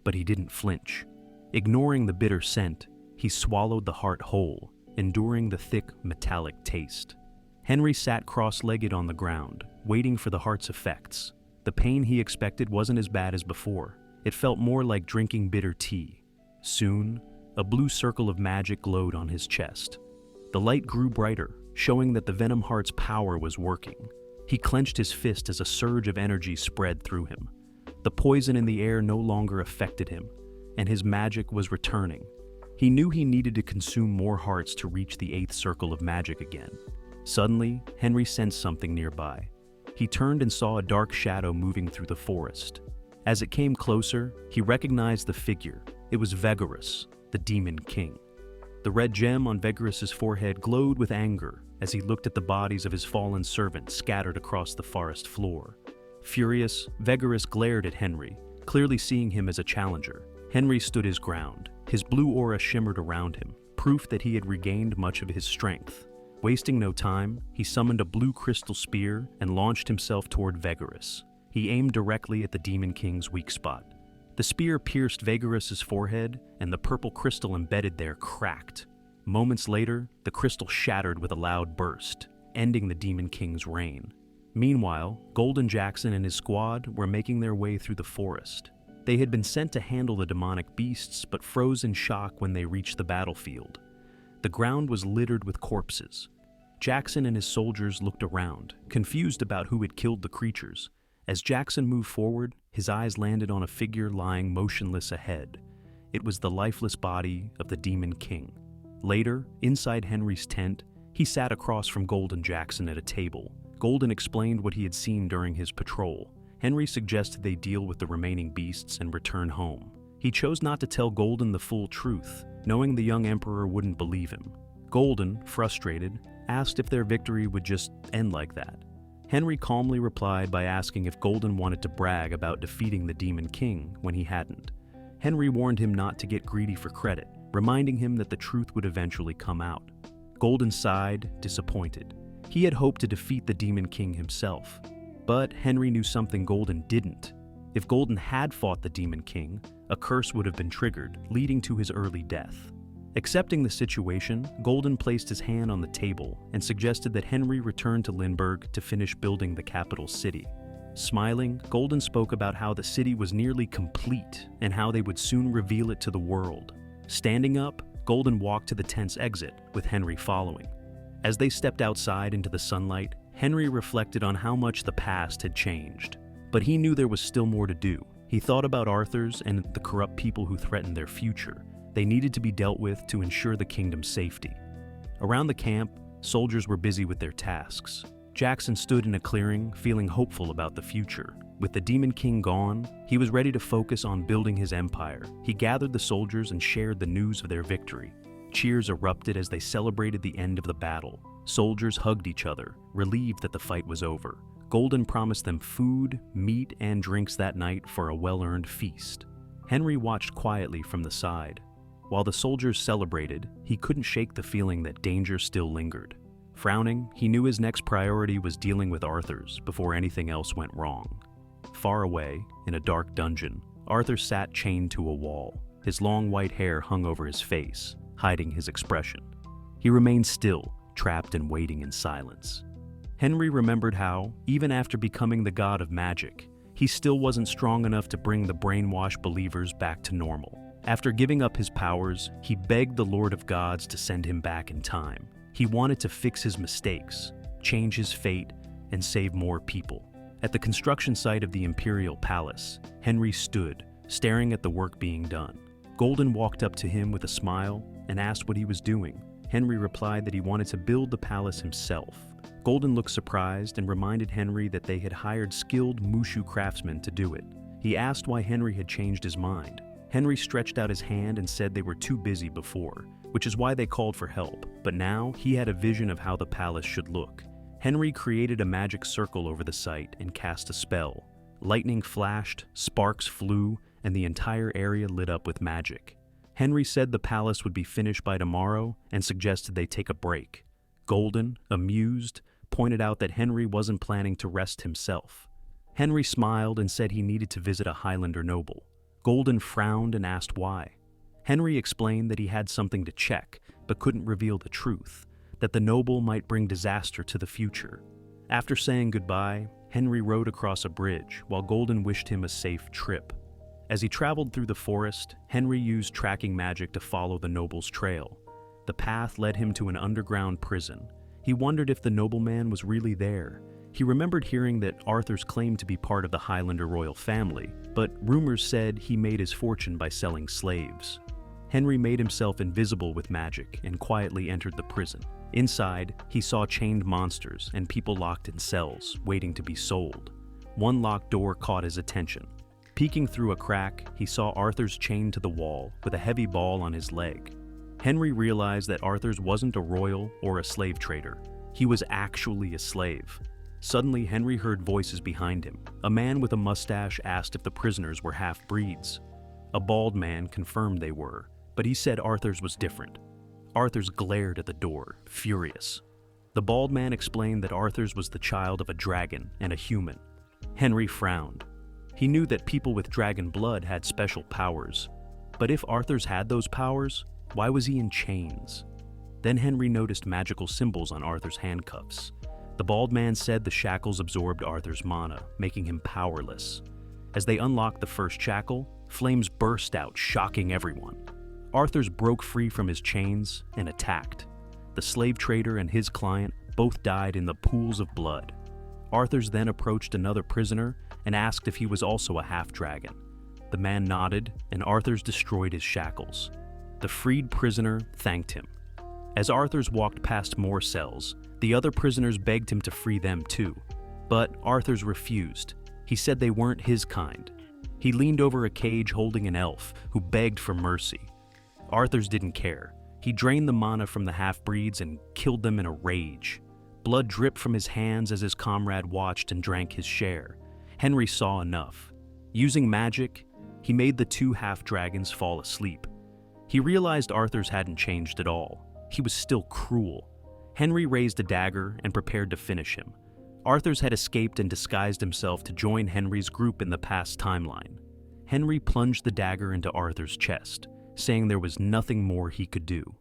but he didn't flinch. Ignoring the bitter scent, he swallowed the heart whole, enduring the thick, metallic taste. Henry sat cross-legged on the ground, waiting for the heart's effects. The pain he expected wasn't as bad as before. It felt more like drinking bitter tea. Soon, a blue circle of magic glowed on his chest. The light grew brighter, showing that the venom heart's power was working. He clenched his fist as a surge of energy spread through him. The poison in the air no longer affected him, and his magic was returning. He knew he needed to consume more hearts to reach the 8th circle of magic again. Suddenly, Henry sensed something nearby. He turned and saw a dark shadow moving through the forest. As it came closer, he recognized the figure. It was Vigorous, the Demon King. The red gem on Vigorous's forehead glowed with anger as he looked at the bodies of his fallen servants scattered across the forest floor. Furious, Vigorous glared at Henry, clearly seeing him as a challenger. Henry stood his ground. His blue aura shimmered around him, proof that he had regained much of his strength. Wasting no time, he summoned a blue crystal spear and launched himself toward Vigorous. He aimed directly at the Demon King's weak spot. The spear pierced Vigorous's forehead, and the purple crystal embedded there cracked. Moments later, the crystal shattered with a loud burst, ending the Demon King's reign. Meanwhile, Golden Jackson and his squad were making their way through the forest. They had been sent to handle the demonic beasts, but froze in shock when they reached the battlefield. The ground was littered with corpses. Jackson and his soldiers looked around, confused about who had killed the creatures. As Jackson moved forward, his eyes landed on a figure lying motionless ahead. It was the lifeless body of the Demon King. Later, inside Henry's tent, he sat across from Golden Jackson at a table, Golden explained what he had seen during his patrol. Henry suggested they deal with the remaining beasts and return home. He chose not to tell Golden the full truth, knowing the young emperor wouldn't believe him. Golden, frustrated, asked if their victory would just end like that. Henry calmly replied by asking if Golden wanted to brag about defeating the Demon King when he hadn't. Henry warned him not to get greedy for credit, reminding him that the truth would eventually come out. Golden sighed, disappointed. He had hoped to defeat the Demon King himself. But Henry knew something Golden didn't. If Golden had fought the Demon King, a curse would have been triggered, leading to his early death. Accepting the situation, Golden placed his hand on the table and suggested that Henry return to Lindbergh to finish building the capital city. Smiling, Golden spoke about how the city was nearly complete and how they would soon reveal it to the world. Standing up, Golden walked to the tent's exit, with Henry following. As they stepped outside into the sunlight, Henry reflected on how much the past had changed. But he knew there was still more to do. He thought about Arthur's and the corrupt people who threatened their future. They needed to be dealt with to ensure the kingdom's safety. Around the camp, soldiers were busy with their tasks. Jackson stood in a clearing, feeling hopeful about the future. With the Demon King gone, he was ready to focus on building his empire. He gathered the soldiers and shared the news of their victory. Cheers erupted as they celebrated the end of the battle. Soldiers hugged each other, relieved that the fight was over. Golden promised them food, meat, and drinks that night for a well-earned feast. Henry watched quietly from the side. While the soldiers celebrated, he couldn't shake the feeling that danger still lingered. Frowning, he knew his next priority was dealing with Arthur's before anything else went wrong. Far away, in a dark dungeon, Arthur sat chained to a wall. His long white hair hung over his face, hiding his expression. He remained still, trapped and waiting in silence. Henry remembered how, even after becoming the god of magic, he still wasn't strong enough to bring the brainwashed believers back to normal. After giving up his powers, he begged the Lord of Gods to send him back in time. He wanted to fix his mistakes, change his fate, and save more people. At the construction site of the Imperial Palace, Henry stood, staring at the work being done. Golden walked up to him with a smile and asked what he was doing. Henry replied that he wanted to build the palace himself. Golden looked surprised and reminded Henry that they had hired skilled Mushu craftsmen to do it. He asked why Henry had changed his mind. Henry stretched out his hand and said they were too busy before, which is why they called for help. But now he had a vision of how the palace should look. Henry created a magic circle over the site and cast a spell. Lightning flashed, sparks flew, and the entire area lit up with magic. Henry said the palace would be finished by tomorrow and suggested they take a break. Golden, amused, pointed out that Henry wasn't planning to rest himself. Henry smiled and said he needed to visit a Highlander noble. Golden frowned and asked why. Henry explained that he had something to check, but couldn't reveal the truth, that the noble might bring disaster to the future. After saying goodbye, Henry rode across a bridge while Golden wished him a safe trip. As he traveled through the forest, Henry used tracking magic to follow the noble's trail. The path led him to an underground prison. He wondered if the nobleman was really there. He remembered hearing that Arthur's claimed to be part of the Highlander royal family, but rumors said he made his fortune by selling slaves. Henry made himself invisible with magic and quietly entered the prison. Inside, he saw chained monsters and people locked in cells, waiting to be sold. One locked door caught his attention. Peeking through a crack, he saw Arthur's chained to the wall with a heavy ball on his leg. Henry realized that Arthur's wasn't a royal or a slave trader. He was actually a slave. Suddenly, Henry heard voices behind him. A man with a mustache asked if the prisoners were half-breeds. A bald man confirmed they were, but he said Arthur's was different. Arthur's glared at the door, furious. The bald man explained that Arthur's was the child of a dragon and a human. Henry frowned. He knew that people with dragon blood had special powers. But if Arthur's had those powers, why was he in chains? Then Henry noticed magical symbols on Arthur's handcuffs. The bald man said the shackles absorbed Arthur's mana, making him powerless. As they unlocked the first shackle, flames burst out, shocking everyone. Arthur's broke free from his chains and attacked. The slave trader and his client both died in the pools of blood. Arthur's then approached another prisoner and asked if he was also a half-dragon. The man nodded, and Arthur's destroyed his shackles. The freed prisoner thanked him. As Arthur's walked past more cells, The other prisoners begged him to free them too, but Arthur's refused. He said they weren't his kind. He leaned over a cage holding an elf who begged for mercy. Arthur's didn't care. He drained the mana from the half-breeds and killed them in a rage. Blood dripped from his hands as his comrade watched and drank his share. Henry saw enough. Using magic, he made the two half-dragons fall asleep. He realized Arthur's hadn't changed at all. He was still cruel. Henry raised a dagger and prepared to finish him. Arthur's had escaped and disguised himself to join Henry's group in the past timeline. Henry plunged the dagger into Arthur's chest, saying there was nothing more he could do.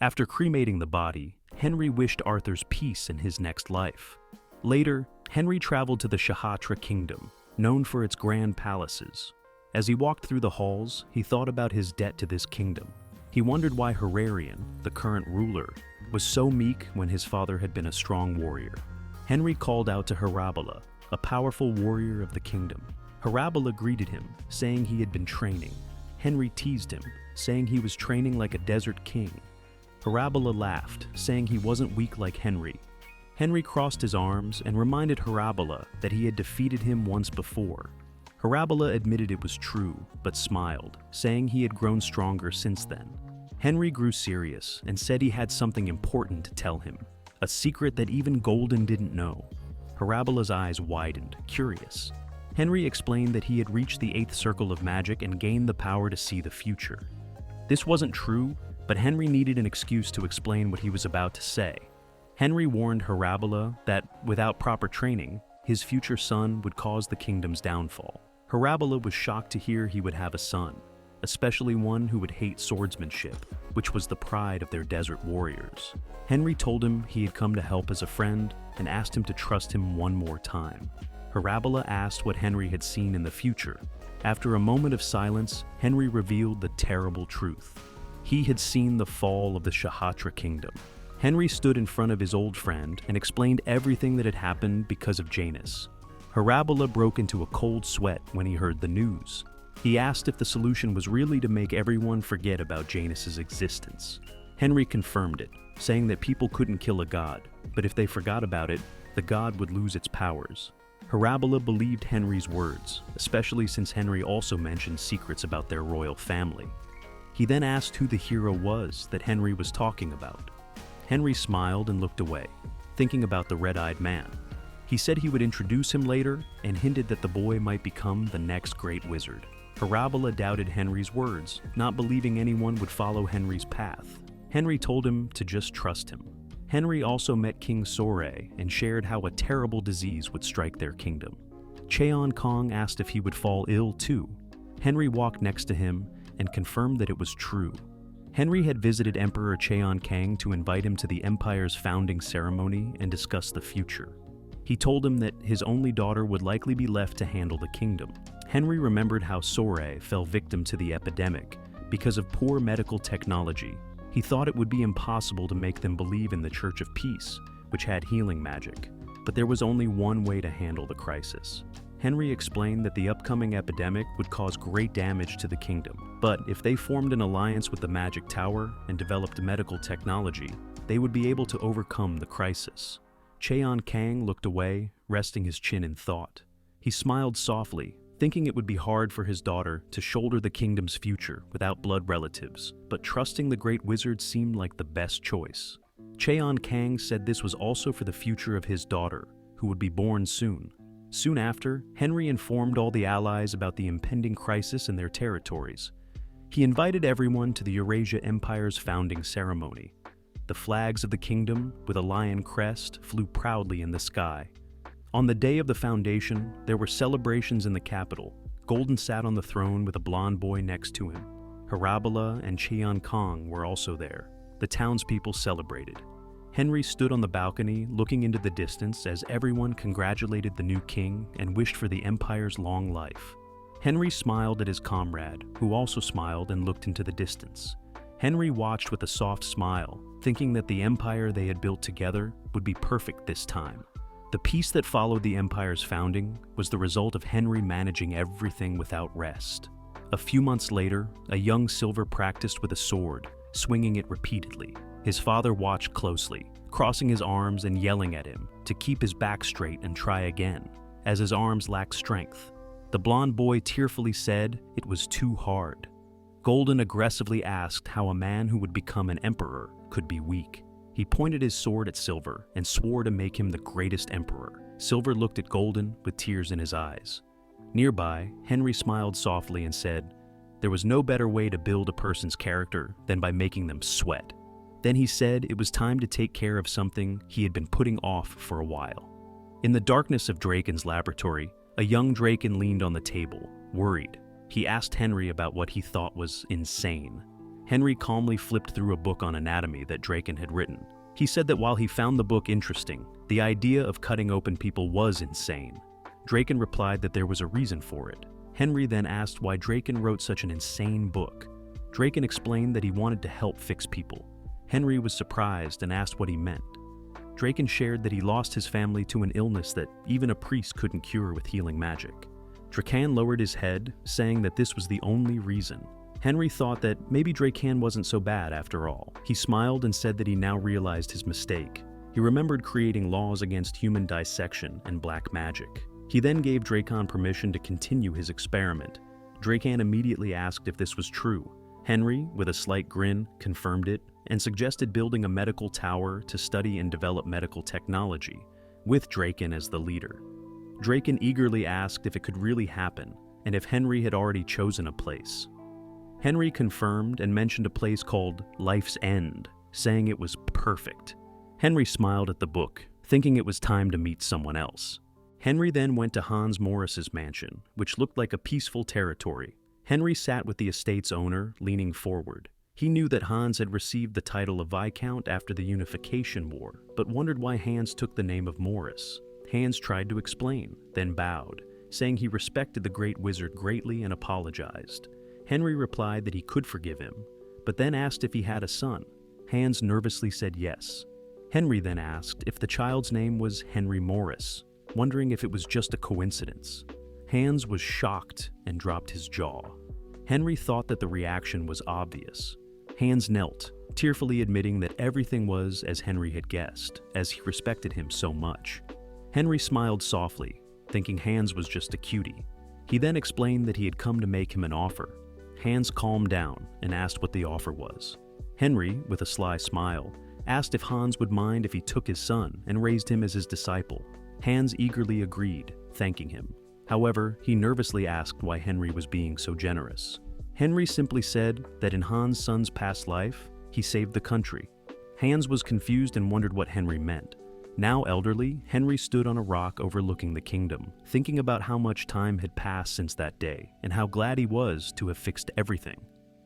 After cremating the body, Henry wished Arthur's peace in his next life. Later, Henry traveled to the Shahatra kingdom, known for its grand palaces. As he walked through the halls, he thought about his debt to this kingdom. He wondered why Herarion, the current ruler, was so meek when his father had been a strong warrior. Henry called out to Harabala, a powerful warrior of the kingdom. Harabala greeted him, saying he had been training. Henry teased him, saying he was training like a desert king. Harabala laughed, saying he wasn't weak like Henry. Henry crossed his arms and reminded Harabala that he had defeated him once before. Harabala admitted it was true, but smiled, saying he had grown stronger since then. Henry grew serious and said he had something important to tell him, a secret that even Golden didn't know. Harabala's eyes widened, curious. Henry explained that he had reached the 8th circle of magic and gained the power to see the future. This wasn't true, but Henry needed an excuse to explain what he was about to say. Henry warned Harabala that, without proper training, his future son would cause the kingdom's downfall. Harabala was shocked to hear he would have a son, especially one who would hate swordsmanship, which was the pride of their desert warriors. Henry told him he had come to help as a friend and asked him to trust him one more time. Harabala asked what Henry had seen in the future. After a moment of silence, Henry revealed the terrible truth. He had seen the fall of the Shahatra kingdom. Henry stood in front of his old friend and explained everything that had happened because of Janus. Harabala broke into a cold sweat when he heard the news. He asked if the solution was really to make everyone forget about Janus's existence. Henry confirmed it, saying that people couldn't kill a god, but if they forgot about it, the god would lose its powers. Harabala believed Henry's words, especially since Henry also mentioned secrets about their royal family. He then asked who the hero was that Henry was talking about. Henry smiled and looked away, thinking about the red-eyed man. He said he would introduce him later and hinted that the boy might become the next great wizard. Harabala doubted Henry's words, not believing anyone would follow Henry's path. Henry told him to just trust him. Henry also met King Soray and shared how a terrible disease would strike their kingdom. Cheon Kong asked if he would fall ill too. Henry walked next to him and confirmed that it was true. Henry had visited Emperor Cheon Kang to invite him to the empire's founding ceremony and discuss the future. He told him that his only daughter would likely be left to handle the kingdom. Henry remembered how Soray fell victim to the epidemic because of poor medical technology. He thought it would be impossible to make them believe in the Church of Peace, which had healing magic, but there was only one way to handle the crisis. Henry explained that the upcoming epidemic would cause great damage to the kingdom, but if they formed an alliance with the Magic Tower and developed medical technology, they would be able to overcome the crisis. Cheon Kang looked away, resting his chin in thought. He smiled softly, thinking it would be hard for his daughter to shoulder the kingdom's future without blood relatives, but trusting the great wizard seemed like the best choice. Cheon Kang said this was also for the future of his daughter, who would be born soon. Soon after, Henry informed all the allies about the impending crisis in their territories. He invited everyone to the Eurasia Empire's founding ceremony. The flags of the kingdom, with a lion crest, flew proudly in the sky. On the day of the foundation, there were celebrations in the capital. Golden sat on the throne with a blonde boy next to him. Harabala and Cheon Kong were also there. The townspeople celebrated. Henry stood on the balcony, looking into the distance as everyone congratulated the new king and wished for the empire's long life. Henry smiled at his comrade, who also smiled and looked into the distance. Henry watched with a soft smile, thinking that the empire they had built together would be perfect this time. The peace that followed the empire's founding was the result of Henry managing everything without rest. A few months later, a young Silver practiced with a sword, swinging it repeatedly. His father watched closely, crossing his arms and yelling at him to keep his back straight and try again, as his arms lacked strength. The blond boy tearfully said it was too hard. Golden aggressively asked how a man who would become an emperor could be weak. He pointed his sword at Silver and swore to make him the greatest emperor. Silver looked at Golden with tears in his eyes. Nearby, Henry smiled softly and said, there was no better way to build a person's character than by making them sweat. Then he said it was time to take care of something he had been putting off for a while. In the darkness of Draken's laboratory, a young Draken leaned on the table, worried. He asked Henry about what he thought was insane. Henry calmly flipped through a book on anatomy that Draken had written. He said that while he found the book interesting, the idea of cutting open people was insane. Draken replied that there was a reason for it. Henry then asked why Draken wrote such an insane book. Draken explained that he wanted to help fix people. Henry was surprised and asked what he meant. Draken shared that he lost his family to an illness that even a priest couldn't cure with healing magic. Draken lowered his head, saying that this was the only reason. Henry thought that maybe Draken wasn't so bad after all. He smiled and said that he now realized his mistake. He remembered creating laws against human dissection and black magic. He then gave Draken permission to continue his experiment. Draken immediately asked if this was true. Henry, with a slight grin, confirmed it and suggested building a medical tower to study and develop medical technology, with Draken as the leader. Draken eagerly asked if it could really happen and if Henry had already chosen a place. Henry confirmed and mentioned a place called Life's End, saying it was perfect. Henry smiled at the book, thinking it was time to meet someone else. Henry then went to Hans Morris's mansion, which looked like a peaceful territory. Henry sat with the estate's owner, leaning forward. He knew that Hans had received the title of Viscount after the Unification War, but wondered why Hans took the name of Morris. Hans tried to explain, then bowed, saying he respected the great wizard greatly and apologized. Henry replied that he could forgive him, but then asked if he had a son. Hans nervously said yes. Henry then asked if the child's name was Henry Morris, wondering if it was just a coincidence. Hans was shocked and dropped his jaw. Henry thought that the reaction was obvious. Hans knelt, tearfully admitting that everything was as Henry had guessed, as he respected him so much. Henry smiled softly, thinking Hans was just a cutie. He then explained that he had come to make him an offer. Hans calmed down and asked what the offer was. Henry, with a sly smile, asked if Hans would mind if he took his son and raised him as his disciple. Hans eagerly agreed, thanking him. However, he nervously asked why Henry was being so generous. Henry simply said that in Hans' son's past life, he saved the country. Hans was confused and wondered what Henry meant. Now elderly, Henry stood on a rock overlooking the kingdom, thinking about how much time had passed since that day and how glad he was to have fixed everything.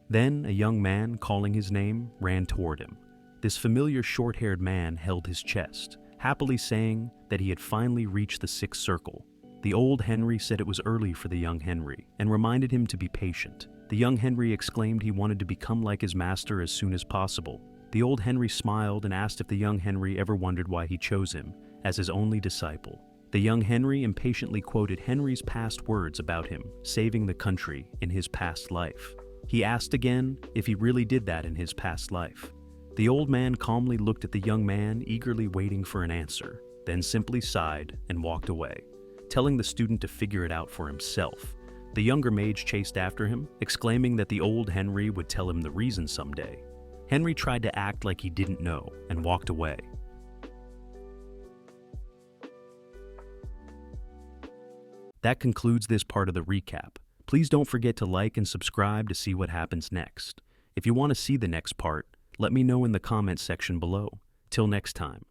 Then a young man, calling his name, ran toward him. This familiar short-haired man held his chest, happily saying that he had finally reached the sixth circle. The old Henry said it was early for the young Henry and reminded him to be patient. The young Henry exclaimed he wanted to become like his master as soon as possible. The old Henry smiled and asked if the young Henry ever wondered why he chose him as his only disciple. The young Henry impatiently quoted Henry's past words about him saving the country in his past life. He asked again if he really did that in his past life. The old man calmly looked at the young man, eagerly waiting for an answer, then simply sighed and walked away, telling the student to figure it out for himself. The younger mage chased after him, exclaiming that the old Henry would tell him the reason someday. Henry tried to act like he didn't know and walked away. That concludes this part of the recap. Please don't forget to like and subscribe to see what happens next. If you want to see the next part, let me know in the comments section below. Till next time.